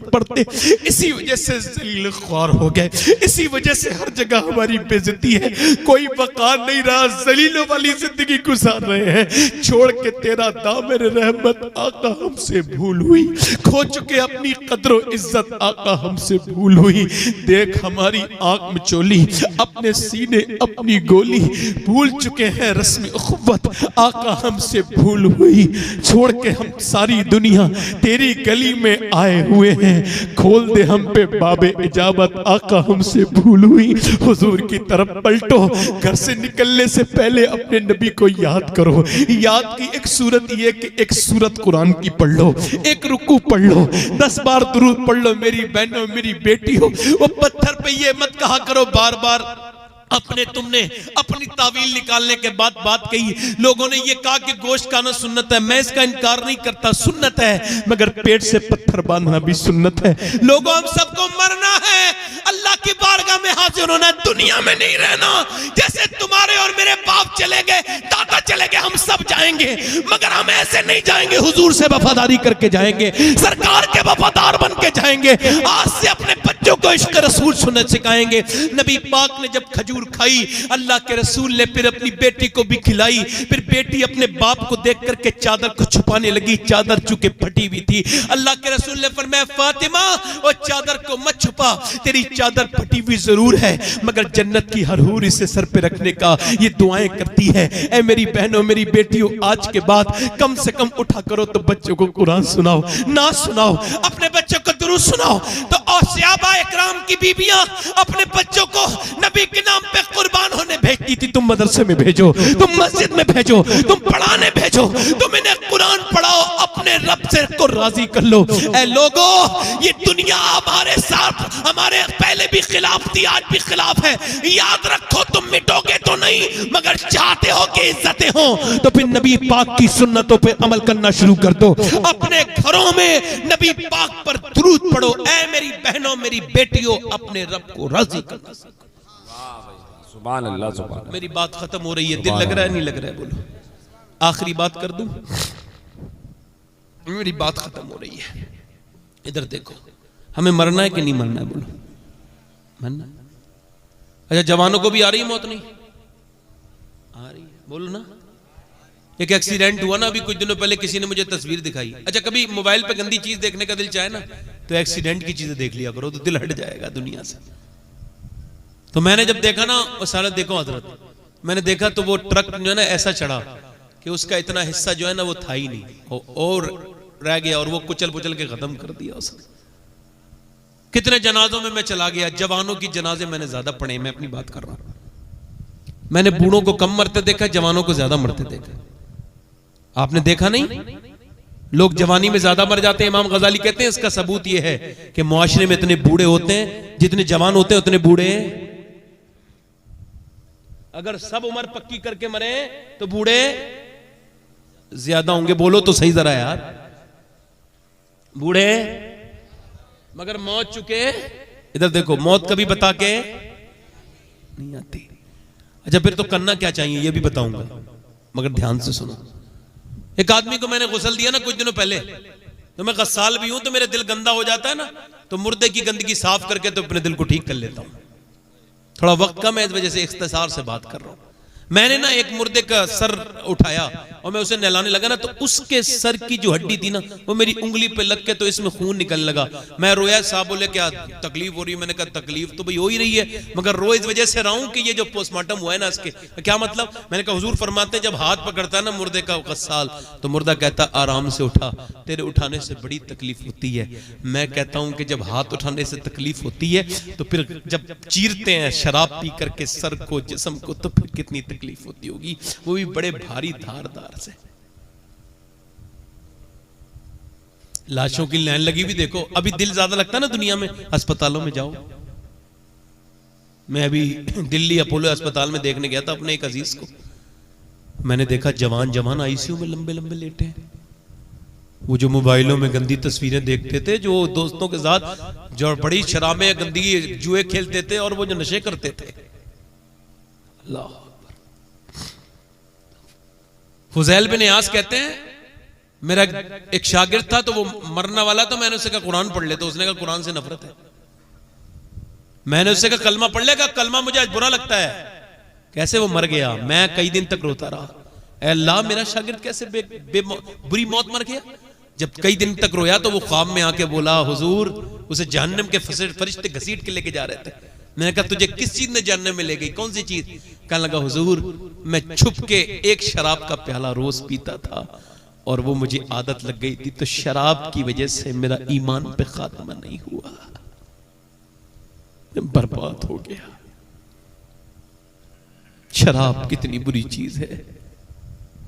पढ़ते। इसी वजह से जलील ख्वार हो गए, इसी वजह से हर जगह हमारी बेइज्जती है, कोई वकार नहीं रहा, जलीलों वाली जिंदगी गुजार रहे हैं। छोड़ के तेरा दामन रहमत आका हमसे भूल हुई, खो चुके अपनी कद्र इज्जत आका हमसे भूल हुई। देख हमारी आंख में चोली, अपने सीने अपनी गोली, भूल चुके हैं रस्म उखुव्वत आका हमसे भूल हुई। छोड़ के हम सारी दुनिया तेरी गली में आए हुए हैं, खोल दे हम पे बाबे इजाबत आका हमसे भूल हुई। हुजूर की तरफ पलटो, घर से निकलने से पहले अपने नबी को याद करो। याद की एक सूरत ये कि एक सूरत कुरान की पढ़ लो, एक रुकू पढ़ लो, 10 बार दुरूद पढ़ लो। मेरी बहनों मेरी बेटी हो, वो पत्थर पे ये मत कहा करो बार बार तुमने अपनी तावील निकालने के बाद बात कही। लोगों ने ये कहा कि गोश्त खाना सुन्नत है, मैं इसका इनकार नहीं करता, सुन्नत है, मगर पेट से पत्थर बांधना भी सुन्नत है। लोगों हम सबको मरना है, अल्लाह की बारगाह में हाजिर होना, दुनिया में नहीं रहना। जैसे तुम्हारे और मेरे बाप चले गए, दादा चले गए, हम सब जाएंगे, मगर हम ऐसे नहीं जाएंगे, हुजूर से वफादारी करके जाएंगे, सरकार के वफादार बन के जाएंगे। आज से अपने बच्चों को इश्क रसूल सुन्नत सिखाएंगे। नबी पाक ने जब खजूर खाई, अल्लाह के रसूल ने फिर अपनी बेटी को भी खिलाई। फिर बेटी अपने बाप को देख करके चादर को छुपाने लगी, चादर चूंकि फटी हुई थी। अल्लाह के रसूल ने फरमाया फातिमा वो चादर को मत छुपा, तेरी चादर फटी हुई जरूर है, मगर जन्नत की हर हूर इसे सर पे रखने का ये दुआएं करती है। ऐ मेरी बहनों मेरी बेटियों, आज के बाद कम से कम उठा करो तो बच्चों को कुरान सुनाओ, ना सुनाओ अपने बच्चों को दुरूद सुनाओ। तो सहाबा इकराम की बीबियां अपने बच्चों को नबी के नाम पे कुर्बान होने भेजती थी। तुम मदरसे में भेजो, तुम मस्जिद में भेजो, तुम पढ़ाने भेजो, तुम इन्हें कुरान पढ़ाओ, अपने रब से को राजी कर लो। ऐ लोगों, ये दुनिया हमारे साथ हमारे पहले भी खिलाफ थी, आज भी खिलाफ है। याद रखो तुम मिटोगे तो नहीं, मगर चाहते हो कि इज्जतें हो तो फिर नबी पाक की सुन्नतों पे अमल करना शुरू कर दो। अपने घरों में नबी पाक पर दुरूद पढ़ो। ऐ मेरी बहनों मेरी बेटियों, अपने रब को राजी करना सीखो। सुभान अल्लाह, सुभान अल्लाह। मेरी बात खत्म हो रही है, दिल लग रहा है नहीं लग रहा है? बोलो, आखिरी बात कर दूं? मेरी बात खत्म हो रही है। इधर देखो, हमें मरना है कि नहीं मरना है? बोलो, मरना। अच्छा, जवानों को भी आ रही है मौत? नहीं आ रही है, बोलो ना। एक एक्सीडेंट हुआ ना अभी कुछ दिनों पहले, किसी ने मुझे तस्वीर दिखाई। अच्छा, कभी मोबाइल पे गंदी चीज देखने का दिल चाहे ना, तो एक्सीडेंट की चीजें देख लिया करो, तो दिल हट जाएगा दुनिया से। तो मैंने जब देखा ना, वो सारा देखो हजरत, मैंने देखा तो वो ट्रक जो है ना ऐसा चढ़ा कि उसका इतना हिस्सा जो है ना वो था ही नहीं, और रह गया, और वो कुचल पुचल के खत्म कर दिया उसने। कितने जनाजों में मैं चला गया, जवानों की जनाजे मैंने ज्यादा पढ़े, मैं अपनी बात कर रहा हूं। मैंने बूढ़ों को कम मरते देखा, जवानों को ज्यादा मरते देखा। आपने देखा नहीं, लोग जवानी में ज्यादा मर जाते हैं। इमाम गजाली कहते हैं इसका सबूत यह है कि मुआशरे में इतने बूढ़े होते हैं, जितने जवान होते हैं उतने बूढ़े हैं। अगर सब उम्र पक्की करके मरे तो बूढ़े ज्यादा होंगे। बोलो तो सही जरा यार, बूढ़े मगर मौत चुके। इधर देखो, मौत कभी बता के नहीं आती। अच्छा, फिर तो करना क्या चाहिए ये भी बताऊंगा, मगर ध्यान से सुनो। एक आदमी को मैंने गुस्ल दिया ना कुछ दिनों पहले, तो मैं गस्साल भी हूं तो मेरे दिल गंदा हो जाता है ना, तो मुर्दे की गंदगी साफ करके तो अपने दिल को ठीक कर लेता हूं। थोड़ा वक्त कम है इस वजह से इख्तिसार से बात कर रहा हूं। मैंने ना एक मुर्दे का सर उठाया और मैं उसे नहलाने लगा ना, तो उसके सर की जो हड्डी थी ना वो मेरी उंगली पे लग के तो इसमें खून निकलने लगा। मैं रोया, साहब बोले क्या तकलीफ हो रही है? मैंने कहा तकलीफ तो भाई हो ही रही है, मगर रो इस वजह से रहा हूं कि ये जो पोस्टमार्टम हुआ है ना इसके क्या मतलब। मैंने कहा हुजूर फरमाते हैं जब हाथ पकड़ता है ना मुर्दे का गस्साल, तो मुर्दा कहता आराम से उठा, तेरे उठाने से बड़ी तकलीफ होती है। मैं कहता हूं कि जब हाथ उठाने से तकलीफ होती है तो फिर जब चीरते हैं शराब पी करके सर को, जिस्म को, तो फिर कितनी तकलीफ होती होगी, वो भी बड़े भारी धारदार से। लाशों की लाइन लगी हुई देखो। अभी दिल ज्यादा लगता है ना दुनिया में, अस्पतालों में जाओ। मैं अभी दिल्ली अपोलो अस्पताल में देखने गया था अपने एक अजीज को। मैंने देखा जवान जवान आईसीयू में लंबे लंबे लेटे हैं। वो जो मोबाइलों में गंदी तस्वीरें देखते थे, जो दोस्तों के साथ जो बड़ी शराबें गंदी जुए खेलते थे और वो जो नशे करते थे, अल्लाह। फुजैल बिन यास कहते हैं मेरा एक शागिर्द था तो वो मरने वाला था। मैंने उससे कहा कुरान पढ़ ले, तो उसने कहा कुरान से नफरत है। मैंने उससे कहा कलमा पढ़ ले, कहा कलमा मुझे आज बुरा लगता है। कैसे वो मर गया? मैं कई दिन तक रोता रहा, ऐ अल्लाह मेरा शागिर्द कैसे बुरी मौत मर गया। जब कई दिन तक रोया तो वो ख्वाब में आके बोला हुजूर उसे जहन्नम के फरिश्ते घसीट के लेके जा रहे थे। मैंने कहा तुझे किस चीज ने जहन्नम में ले गई, कौन सी चीज? कहने लगा हुजूर मैं छुप के एक शराब का प्याला रोज पीता था और वो मुझे आदत लग गई थी, तो शराब की वजह से मेरा ईमान पे खात्मा नहीं हुआ, बर्बाद हो गया। शराब कितनी बुरी चीज है,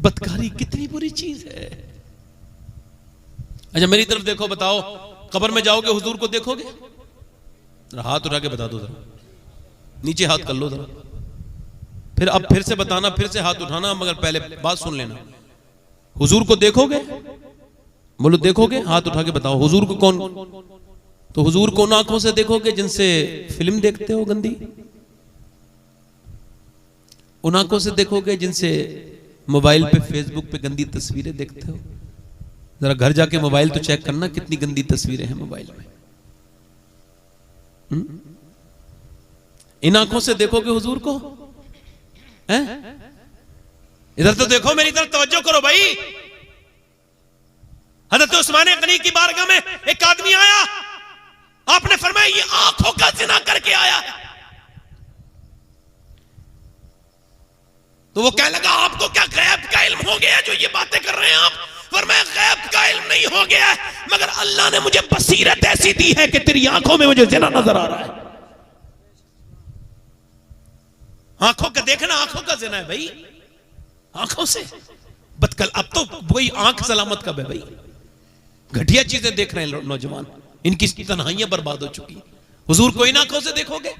बदकारी कितनी बुरी चीज है। अच्छा मेरी तरफ देखो, बताओ कब्र में जाओगे हुजूर को देखोगे? हाथ उठा के बता दो जरा, नीचे हाथ कर लो जरा, फिर अब फिर से बताना, फिर से हाथ उठाना, मगर पहले बात सुन लेना। हुजूर को देखोगे? बोलो देखोगे, हाथ उठा के बताओ। हुजूर को कौन? तो हुजूर को उन आंखों से देखोगे जिनसे फिल्म देखते हो गंदी, उन आंखों से देखोगे जिनसे मोबाइल पे फेसबुक पे गंदी तस्वीरें देखते हो। जरा घर जाके मोबाइल तो चेक करना कितनी गंदी तस्वीरें हैं मोबाइल में। इन आंखों से देखोगे हुजूर को? हैं? इधर तो देखो, मेरी तरफ तवज्जो करो भाई। हज़रत उस्मान गनी की बारगाह में एक आदमी आया, आपने फरमाया ये आंखों का जिना करके आया है। तो वो कहने लगा आपको क्या गैब का इल्म हो गया जो ये बातें कर रहे हैं आप? फरमाया गैब का इल्म नहीं हो गया है, मगर अल्लाह ने मुझे बसीरत ऐसी दी है कि तेरी आंखों में मुझे जिना नजर आ रहा है। आंखों का देखना आंखों का जिना है भाई, आंखों से बदकल। अब तो वही आंख सलामत कब है भाई? घटिया चीजें देख रहे हैं नौजवान, इनकी तन्हाइयां बर्बाद हो चुकी। हुजूर को इन आंखों से देखोगे?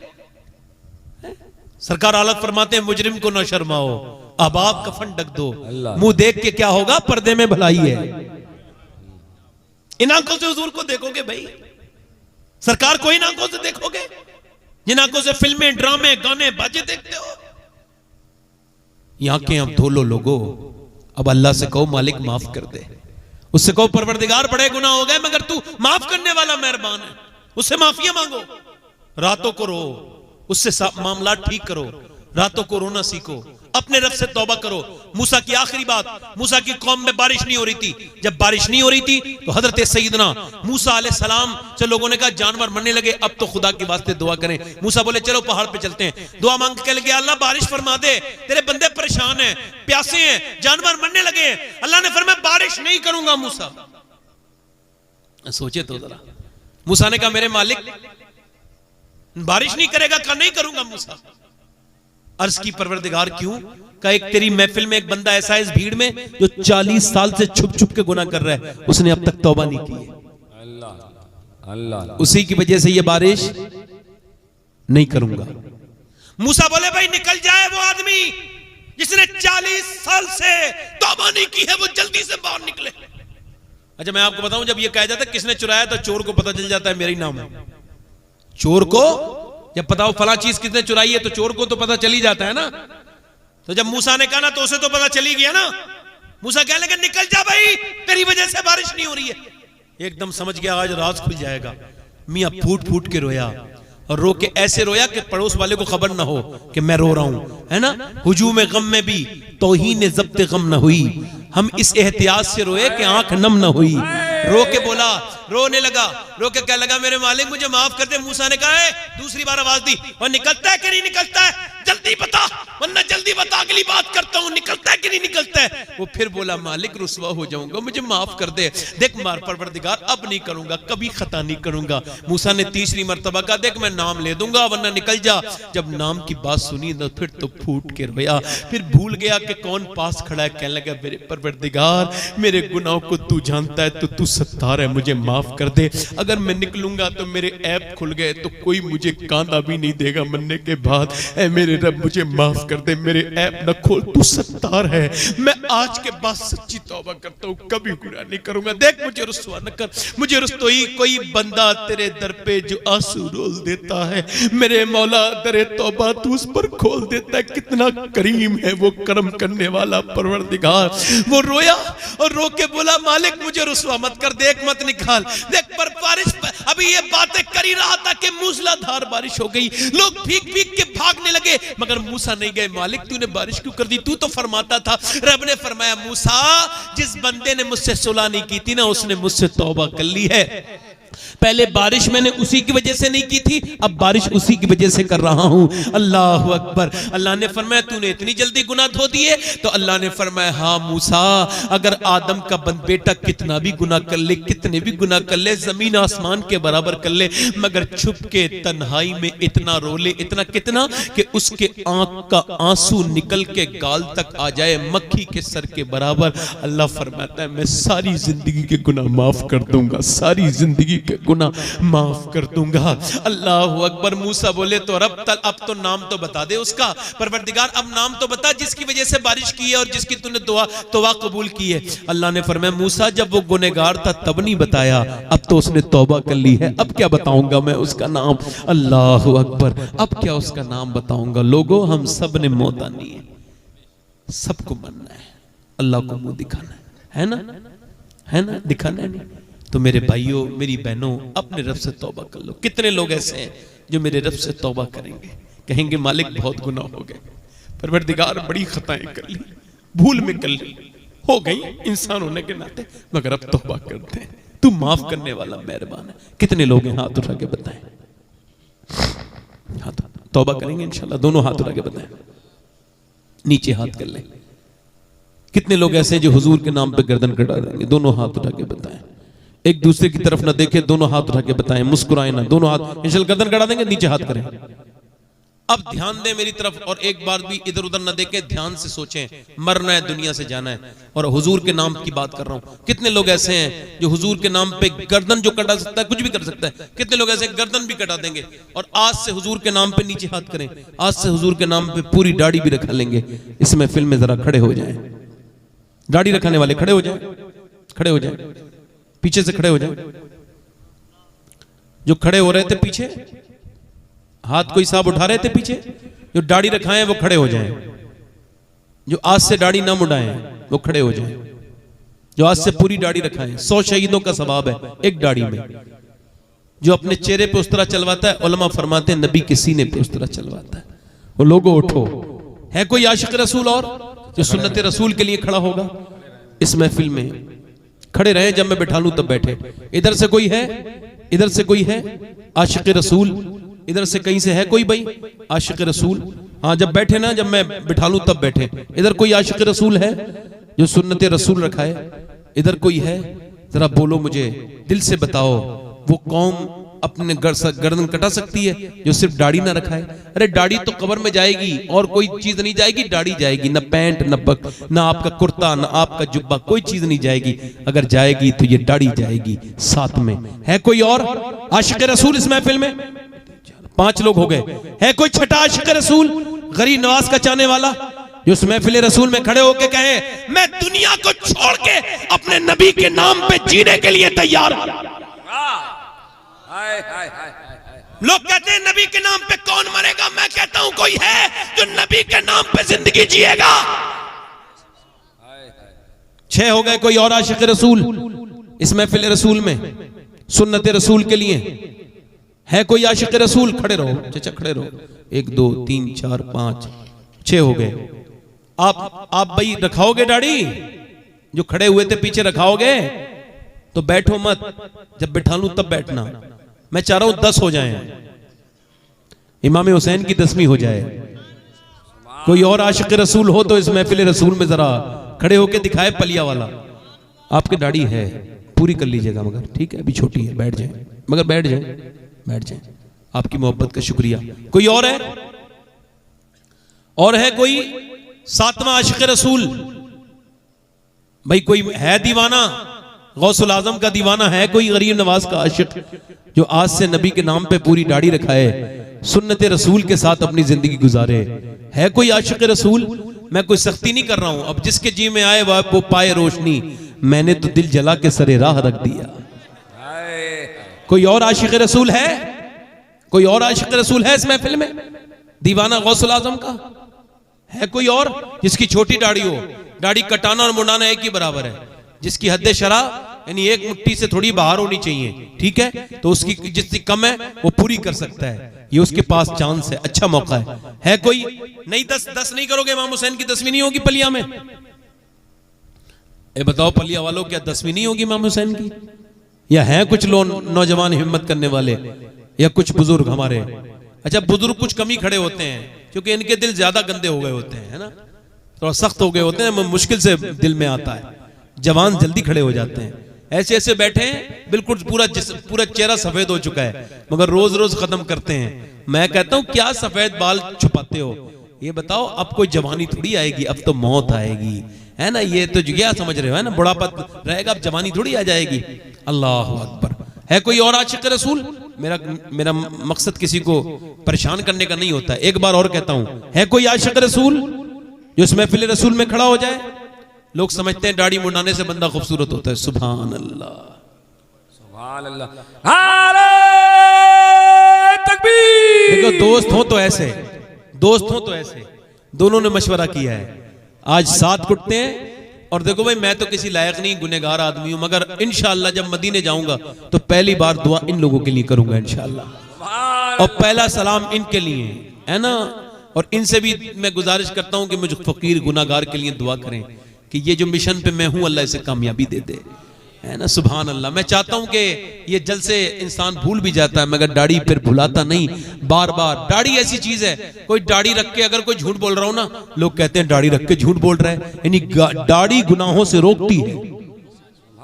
सरकार हालत फरमाते हैं मुजरिम को न शर्माओ, अबाब कफन ढक दो, मुंह देख के क्या होगा, पर्दे में भलाई है। इन आंखों से हुजूर को देखोगे भाई? सरकार को इन आंखों से देखोगे जिन आंखों से फिल्में, ड्रामे, गाने, बाजे देखते हो? ये आंखें अब धो लो लोगो। अब अल्लाह से कहो मालिक माफ कर दे, उससे कहो परवरदिगार बड़े गुनाह हो गए मगर तू माफ करने वाला मेहरबान है, उससे माफिया मांगो। रातों को रो, उससे मामला ठीक करो। रातों को रोना सीखो, अपने रब से तौबा करो। मूसा की आखिरी बात, मूसा की कौम में बारिश नहीं हो रही थी। जब बारिश नहीं हो रही थी तो हजरत सईदना मूसा अलैहिस्सलाम से लोगों ने कहा जानवर मरने लगे, अब तो खुदा के वास्ते दुआ करें। मूसा बोले चलो पहाड़ पे चलते हैं, दुआ मांग के लगे अल्लाह बारिश फरमा दे, तेरे बंदे परेशान हैं, प्यासे हैं, जानवर मरने लगे। अल्लाह ने फरमाया बारिश नहीं करूंगा मूसा। सोचे तो जरा, मूसा ने कहा मेरे मालिक बारिश नहीं करेगा? कहा नहीं करूंगा मूसा। अर्ज की परवरदिगार क्यों? का एक तेरी महफिल में एक बंदा ऐसा है इस भीड़ में जो 40 साल से छुप छुप के गुनाह कर रहा है, उसने अब तक तौबा नहीं की है। अल्लाह अल्लाह, उसी की वजह से ये बारिश नहीं करूंगा। मूसा बोले भाई निकल जाए वो आदमी जिसने 40 साल से तौबा नहीं की है, वो जल्दी से बाहर निकले। अच्छा मैं आपको बताऊं, जब ये कहा जाता है किसने चुराया तो चोर को पता चल जाता है मेरा ही नाम है। चोर को जब पता हो फला चीज किसने चुराई है तो चोर को तो पता चल ही जाता है ना। तो जब मूसा ने कहा ना तो उसे तो पता चल ही गया ना। मूसा कहने लगे निकल जा भाई, तेरी वजह से बारिश नहीं हो रही है। एकदम समझ गया आज राज खुल जाएगा। मियां फूट फूट के रोया, और रो के ऐसे रोया कि पड़ोस वाले को खबर ना हो कि मैं रो रहा हूं, है ना। हुजूम गम में भी तौहीन ज़ब्त गम न हुई, हम इस एहतियात से रोए कि आंख नम न हुई। रो के बोला, रोने लगा, रो के क्या लगा मेरे मालिक मुझे माफ कर दे। मूसा ने कहा है, दूसरी बार आवाज दी, और निकलता है कि नहीं निकलता है, जल्दी बता वरना जल्दी बता, अगली बात करता हूं, निकलता है कि नहीं निकलता है। वो फिर बोला मालिक रुसवा हो जाऊंगा, मुझे माफ कर दे। देख मार परवरदिगार अब नहीं करूंगा, कभी खता नहीं करूंगा। मूसा ने तीसरी मर्तबा कहा देख मैं नाम ले दूंगा वरना निकल जा। जब नाम की बात सुनी तो फिर तो फूट के रोया, फिर भूल गया कि कौन पास खड़ा है। कहने लगा मेरे परवरदिगार मेरे गुनाहों को तू जानता है, तो तू सत्तार है, मुझे माफ कर दे। अगर मैं निकलूंगा तो मेरे ऐप खुल गए तो कोई मुझे कांदा भी नहीं देगा मरने के बाद। ऐ मेरे रब मुझे माफ कर दे, मेरे ऐप न खोल, तू सत्तार है। मैं आज के बाद सच्ची तौबा करता हूँ, कभी गुनाह नहीं करूंगा। देख मुझे रुसवा न कर, मुझे रुस्तोई कोई बंदा तेरे दर पे जो आंसू रोल देता है, मेरे मौला दरे तौबा तू उस पर खोल देता है। कितना करीम है वो करम करने वाला परवरदिगार। वो रोया और रो के बोला मालिक मुझे रुसवा मत कर, देख मत निकाल। देख पर बारिश अभी ये बातें कर ही रहा था कि मूसलाधार बारिश हो गई, लोग भीग भीग के भागने लगे, मगर मूसा नहीं गए। मालिक तूने बारिश क्यों कर दी, तू तो फरमाता था। रब ने फरमाया मूसा जिस बंदे ने मुझसे सुलह नहीं की थी ना, उसने मुझसे तौबा कर ली है। पहले बारिश मैंने उसी की वजह से नहीं की थी, अब बारिश उसी की वजह से कर रहा हूं। अल्लाह अकबर। अल्लाह ने फरमाया तूने इतनी जल्दी गुनाह धो दिए? तो अल्लाह ने फरमाया हाँ मूसा, अगर आदम का बेटा कितना भी गुनाह कर ले, कितने भी गुनाह कर ले, जमीन आसमान के बराबर कर ले, मगर छुप के तन्हाई में इतना रो ले, इतना कितना कि उसके आंख का आंसू निकल के गाल तक आ जाए, मक्खी के सर के बराबर। अल्लाह फरमाता है मैं सारी जिंदगी के गुनाह माफ कर दूंगा, सारी जिंदगी के गुनाह माफ कर दूंगा। अल्लाह अकबर। मूसा बोले तो रब अब तो नाम तो बता दे उसका। परवरदिगार अब नाम तो बता जिसकी वजह से बारिश की है और जिसकी तूने दुआ कबूल की है। अल्लाह ने फरमाया मूसा जब वो गुनहगार था तब नहीं बताया, अब तो उसने तौबा कर ली है, अब क्या बताऊंगा मैं उसका नाम। अल्लाह अकबर। अब क्या उसका नाम बताऊंगा। लोगों हम सब ने मौत आनी है, सबको मरना है, अल्लाह को मुंह दिखाना है ना, है ना, दिखाना है नहीं। तो मेरे भाइयों मेरी बहनों अपने रब से तौबा कर लो। कितने लोग ऐसे हैं जो मेरे रब से तौबा करेंगे, कहेंगे मालिक बहुत गुनाह हो गए, परवरदिगार बड़ी खताएं कर ली, भूल में कर ली, हो गई इंसान होने के नाते, मगर अब तौबा करते हैं, तू माफ करने वाला मेहरबान है। कितने लोग हैं हाथ उठा के बताएं, हाथ तौबा करेंगे इंशाल्लाह। दोनों हाथ उठा के बताएं, नीचे हाथ कर लें। कितने लोग ऐसे हैं जो हुजूर के नाम पे गर्दन कटा देंगे। दोनों हाथ उठा के बताएं, एक दूसरे की तरफ ना देखें, दोनों हाथ उठा के बताएं, मुस्कुराएं ना, दोनों हाथ इंशाल्लाह गर्दन कटा देंगे, नीचे हाथ करें। अब ध्यान दें मेरी तरफ और एक बार भी इधर उधर ना देखें, ध्यान से सोचें, मरना है, दुनिया से जाना है, और हुजूर के नाम की बात कर रहा हूं। कितने लोग ऐसे हैं जो हुजूर के नाम पे गर्दन जो कटा सकता है कुछ भी कर सकता है, कितने लोग ऐसे गर्दन भी कटा देंगे। और आज से हुजूर के नाम पे नीचे हाथ करें, आज से हुजूर के नाम पे पूरी दाढ़ी भी रखा लेंगे। इस महफिल में जरा खड़े हो जाएं, दाढ़ी रखने वाले खड़े हो जाएं, खड़े हो जाएं, पीछे से खड़े हो जाएं। जो खड़े हो रहे थे पीछे, हाथ कोई साहब उठा रहे थे पीछे, जो दाढ़ी रखाएं वो खड़े हो जाएं। जो आज से दाढ़ी ना मुड़ाएं वो खड़े हो जाएं। जो आज से पूरी दाढ़ी रखाएं, 100 शहीदों का सवाब है एक दाढ़ी में। जो अपने चेहरे पे उस तरह चलवाता है, उलमा फरमाते हैं नबी के सीने पे उस तरह चलवाता है। वो लोगों उठो, है कोई आशिक रसूल और जो सुन्नत रसूल के लिए खड़ा होगा इस महफिल में? खड़े रहे, जब मैं बैठा लूं तब बैठे। इधर से कोई है, इधर से कोई है आशिक रसूल, इधर से कहीं से है कोई भाई आशिक रसूल? हाँ, जब बैठे ना, जब मैं बिठा लूं तब बैठे। इधर कोई आशिक रसूल है जो सुन्नत रसूल रखा है? इधर कोई है? जरा बोलो मुझे, दिल से बताओ वो कौम अपने गर्दन कटा सकती है जो सिर्फ दाढ़ी ना रखा है? अरे दाढ़ी तो कब्र में जाएगी और कोई चीज नहीं जाएगी, दाढ़ी जाएगी। ना पैंट, ना आपका कुर्ता, ना आपका जुब्बा, कोई चीज नहीं जाएगी। अगर जाएगी तो ये दाढ़ी जाएगी साथ में। है कोई और आशिक रसूल इस महफिल में? 5 लोग हो गए। है कोई छठा आशिक रसूल, गरीब नवाज का चाहने वाला, जो उस महफिल रसूल में खड़े होके कहे मैं दुनिया को छोड़ के अपने नबी के नाम पे जीने के लिए तैयार हूं? लोग कहते हैं नबी के नाम पे कौन मरेगा? मैं कहता हूं कोई है जो नबी के नाम पे जिंदगी जिएगा। 6 हो गए। कोई और आशिक रसूल इस महफिल रसूल में सुन्नत रसूल के लिए? है कोई आशिक रसूल? खड़े रहो चाचा, खड़े रहो। 1 2 3 4 5 6 हो गए। आप भाई रखाओगे दाढ़ी? जो खड़े हुए थे पीछे रखाओगे? तो बैठो मत, जब बैठा लूं तब बैठना। मैं चाह रहा हूं 10 हो जाएं, इमाम हुसैन की 10वीं हो जाए। कोई और आशिक रसूल हो तो इस महफिल रसूल में जरा खड़े होके दिखाए पलिया वाला। आपकी दाढ़ी है, पूरी कर लीजिएगा, मगर ठीक है अभी छोटी है, बैठ जाए, मगर बैठ जाए, बैठ जाए। आपकी मोहब्बत का शुक्रिया। कोई और है? और है कोई 7वां आशिक रसूल? भाई कोई है दीवाना? गौसुल आजम का दीवाना है कोई? गरीब नवाज का आशिक जो आज से नबी के नाम पे पूरी दाढ़ी रखाए, सुन्नत रसूल के साथ अपनी जिंदगी गुजारे? है कोई आशिक रसूल? मैं कोई सख्ती नहीं कर रहा हूं, अब जिसके जी में आए वो पाए रोशनी, मैंने तो दिल जला के सरे राह रख दिया। कोई और आशिक रसूल है? कोई और आशिक रसूल है इस महफिल में दीवाना गौसुल आजम का? है कोई और जिसकी छोटी दाढ़ी हो? दाढ़ी कटाना और मुंडाना एक ही बराबर है। जिसकी हद शरा यानी एक मुट्ठी से थोड़ी बाहर होनी चाहिए, ठीक है, तो उसकी जितनी कम है वो पूरी कर सकता है। ये उसके पास चांस है, अच्छा मौका है। है कोई? नहीं 10 नहीं करोगे? इमाम हुसैन की 10वीं नहीं होगी पलिया में? ए बताओ पलिया वालों, क्या 10वीं नहीं होगी इमाम हुसैन की? या है कुछ लोग नौजवान हिम्मत करने वाले, या कुछ बुजुर्ग हमारे? अच्छा बुजुर्ग कुछ कम ही खड़े होते हैं क्योंकि इनके दिल ज्यादा गंदे हो गए होते हैं, है ना, थोड़ा सख्त हो गए होते हैं, मुश्किल से दिल में आता है। जवान जल्दी खड़े हो जाते हैं। ऐसे ऐसे बैठे हैं, बिल्कुल पूरा चेहरा सफेद हो चुका है, मगर रोज रोज खत्म करते हैं। मैं कहता हूं क्या सफेद बाल छुपाते हो? ये बताओ, अब कोई जवानी थोड़ी आएगी, अब तो मौत आएगी, है ना। ये तो क्या समझ रहे हो, है ना, बुढ़ापा रहेगा, अब जवानी थोड़ी आ जाएगी। अल्लाह अकबर। है कोई और आशिक रसूल? मेरा मकसद किसी को परेशान करने का नहीं होता। एक बार और कहता हूं, है कोई आशिक रसूल जो इस महफिल रसूल में खड़ा हो जाए? लोग समझते हैं दाढ़ी मुंडाने से बंदा खूबसूरत होता है। सुभान अल्लाह, सुभान अल्लाह, नारे तकबीर। देखो दोस्त हो तो ऐसे, दोस्त हो तो ऐसे। दोनों ने मशवरा किया है, आज साथ कुटते हैं। और देखो भाई, मैं तो किसी लायक नहीं, गुनहगार आदमी हूं, मगर इंशाअल्लाह जब मदीने जाऊंगा तो पहली बार दुआ इन लोगों के लिए करूंगा इंशाअल्लाह, और पहला सलाम इनके लिए, है ना। और इनसे भी मैं गुजारिश करता हूं कि मुझे फकीर गुनाहगार के लिए दुआ करें कि ये जो मिशन पे मैं हूं अल्लाह इसे कामयाबी दे दे, है ना। सुभान अल्लाह। मैं चाहता हूं कि ये जल्द से इंसान भूल भी जाता है, मगर दाढ़ी फिर भुलाता नहीं बार बार। दाढ़ी ऐसी चीज है, कोई दाढ़ी रख के अगर कोई झूठ बोल रहा हो ना, लोग कहते हैं दाढ़ी रख के झूठ बोल रहा है, यानी दाढ़ी गुनाहों से रोकती है।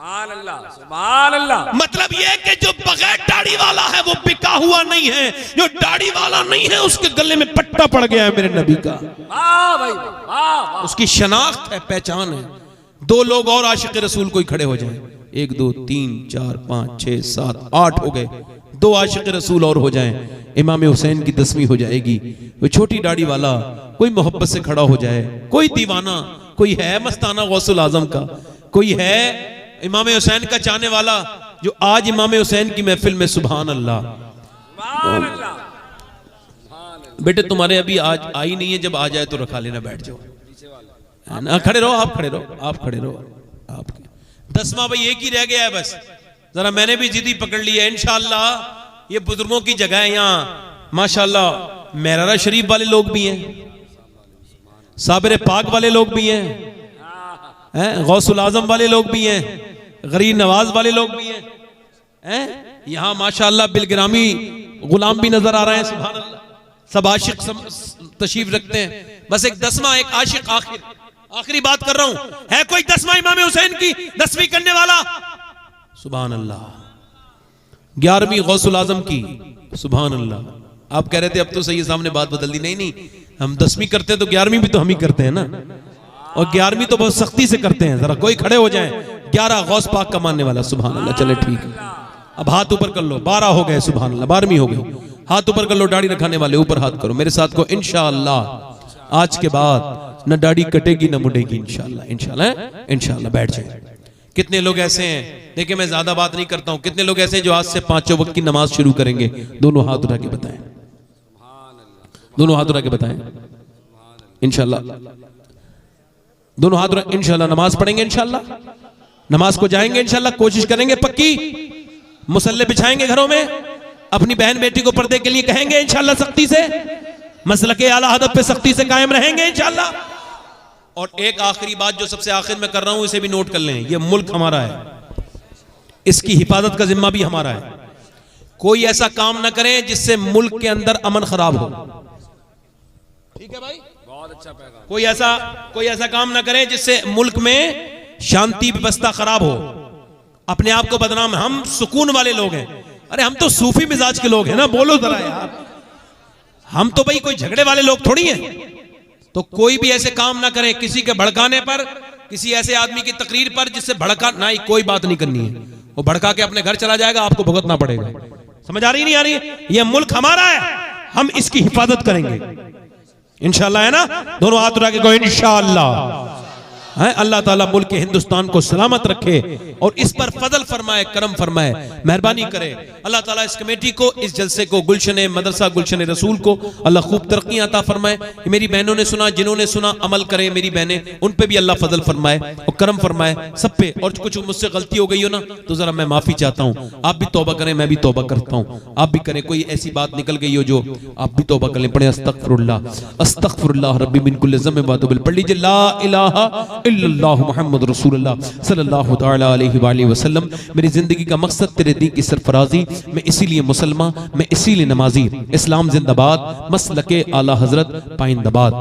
सुभान अल्लाह, सुभान अल्लाह। मतलब ये है कि जो बगैर दाढ़ी वाला है वो बिका हुआ नहीं है, जो दाढ़ी वाला नहीं है उसके गले में पट्टा पड़ गया है मेरे नबी का। वाह भाई वाह, उसकी शनाख्त है, पहचान है। 2 लोग और आशिक रसूल कोई खड़े हो जाएं। 1 2 3 4 5 6 7 8 हो गए। 2 आशिक रसूल और हो जाएं, इमाम हुसैन की 10वीं हो जाएगी। कोई छोटी दाढ़ी वाला कोई मोहब्बत से खड़ा हो जाए, कोई दीवाना, कोई है मस्ताना गौसुल आजम का, कोई है इमाम हुसैन का चाहने वाला जो आज इमाम हुसैन की महफिल में। सुभान अल्लाह, सुभान अल्लाह। बेटे तुम्हारे अभी आज आई नहीं है, जब आ जाए तो रखा लेना, बैठ जाओ, है ना। खड़े रहो, आप खड़े रहो, आप खड़े रहो। आपके 10वां भाई एक ही रह गया है बस, जरा मैंने भी जिद्दी पकड़ ली है। इंशाअल्लाह ये बुजुर्गों की जगह है, यहाँ माशाअल्लाह मेहरारा शरीफ वाले लोग भी हैं, साबिर पाक वाले लोग भी हैं, गौसुल आजम वाले लोग भी हैं, गरीब नवाज वाले लोग भी हैं। यहाँ माशाअल्लाह बिलग्रामी गुलाम भी नजर आ रहे हैं। सुभान अल्लाह। सब आशिक तशरीफ रखते हैं। बस एक 10वां, एक आशिक, आखिरी बात कर रहा हूं। है कोई 10वां इमाम हुसैन की 10वीं करने वाला? सुभान अल्लाह। 11वीं गौसुल आजम की, सुभान अल्लाह। आप कह रहे थे अब तो सही सामने बात बदल दी, नहीं नहीं, हम 10वीं करते हैं तो 11वीं भी तो हम ही करते हैं ना, और 11वीं तो बहुत सख्ती से करते हैं। जरा कोई खड़े हो जाए, 11 गौस पाक का मानने वाला, सुभान अल्लाह। चले ठीक है, अब हाथ ऊपर कर लो, 12 हो गए, सुभान अल्लाह, 12वीं हो गई। हाथ ऊपर कर लो, दाढ़ी रखाने वाले ऊपर हाथ करो मेरे साथ को, इंशाअल्लाह आज के बाद न दाढ़ी कटेगी न मुड़ेगी, इंशाअल्लाह इंशाअल्लाह इंशाअल्लाह। बैठ जाए। कितने लोग ऐसे हैं, देखिए मैं ज्यादा बात नहीं करता हूं, कितने लोग ऐसे हैं जो आज से 5 वक्त की नमाज शुरू करेंगे? दोनों हाथ उठा के बताएं, दोनों हाथ उठा के बताएं इंशाअल्लाह, दोनों हाथ उठा, इंशाअल्लाह नमाज पढ़ेंगे, इंशाअल्लाह नमाज को जाएंगे, इंशाअल्लाह कोशिश करेंगे पक्की, मुसल्ले बिछाएंगे घरों में, अपनी बहन बेटी को पर्दे के लिए कहेंगे इंशाअल्लाह सख्ती से, मसलके आला हदफ पे सख्ती से कायम रहेंगे इंशाअल्लाह। और एक आखिरी बात जो सबसे आखिर में कर रहा हूं, इसे भी नोट कर लें, ये मुल्क हमारा है, इसकी हिफाजत का जिम्मा भी हमारा है। कोई ऐसा काम ना करें जिससे मुल्क के अंदर अमन खराब हो, ठीक है भाई, बहुत अच्छा पैगाम। कोई ऐसा काम ना करें जिससे मुल्क में शांति व्यवस्था खराब हो, अपने आप को बदनाम। हम सुकून वाले लोग हैं, अरे हम तो सूफी मिजाज के लोग हैं ना, बोलो जरा यार, हम तो भाई कोई झगड़े वाले लोग थोड़ी हैं। तो कोई भी ऐसे काम ना करें किसी के भड़काने पर, किसी ऐसे आदमी की तकरीर पर जिससे भड़का नहीं, कोई बात नहीं करनी है, वो भड़का के अपने घर चला जाएगा, आपको भुगतना पड़ेगा। समझ आ रही नहीं आ रही? ये मुल्क हमारा है, हम इसकी हिफाजत करेंगे इंशाअल्लाह, है ना? दोनों हाथ उठा के कहो इंशाअल्लाह। है अल्लाह ताला मुल्क के हिंदुस्तान को सलामत रखे और इस पर फजल फरमाए, करम फरमाए, मेहरबानी करे। अल्लाह ताला इस कमेटी को, इस जलसे को, गुलशन मदरसा गुलशन रसूल को अल्लाह खूब तरक्की अता फरमाए। मेरी बहनों ने सुना, जिन्होंने सुना अमल करे, मेरी बहनें, उन पे भी अल्लाह फजल फरमाए और करम फरमाए सब पे। और कुछ मुझसे गलती हो गई हो ना तो जरा मैं माफी चाहता हूँ, आप भी तौबा करें, मैं भी तौबा करता हूँ, आप भी करें। कोई ऐसी बात निकल गई हो जो, आप भी तौबा कर लें, पढ़े अस्तगफिरुल्लाह अस्तगफिरुल्लाह रब्बी मिन कुल्लि ज़म्बिन व अतूबु इलैह, पढ़ लीजिए ला इलाहा इल्लल्लाह मुहम्मद रसूलुल्लाह सल्लल्लाहु तआला अलैहि व आलिहि वसल्लम। मेरी जिंदगी का मकसद तेरे दीन की सरफराजी, मैं इसीलिए मुसलमान, मैं इसीलिए नमाजी। इस्लाम जिंदाबाद, मसलके आला हजरत पाइंदाबाद।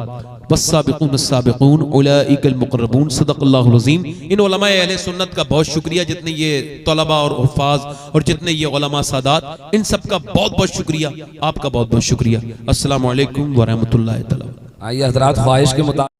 वस्साबिकून अस्साबिकून उलाइकल मुक़र्रबून, सदक़ल्लाहुल अज़ीम। इन उलमाए अहले सुन्नत का बहुत शुक्रिया, जितने ये तलबा और हुफ़ाज़ और जितने ये उलमा सादात, इन सब का बहुत बहुत शुक्रिया, आपका बहुत बहुत शुक्रिया। अस्सलामु अलैकुम व रहमतुल्लाहि तआला। आइए हज़रात, ख्वाहिश के मुताबिक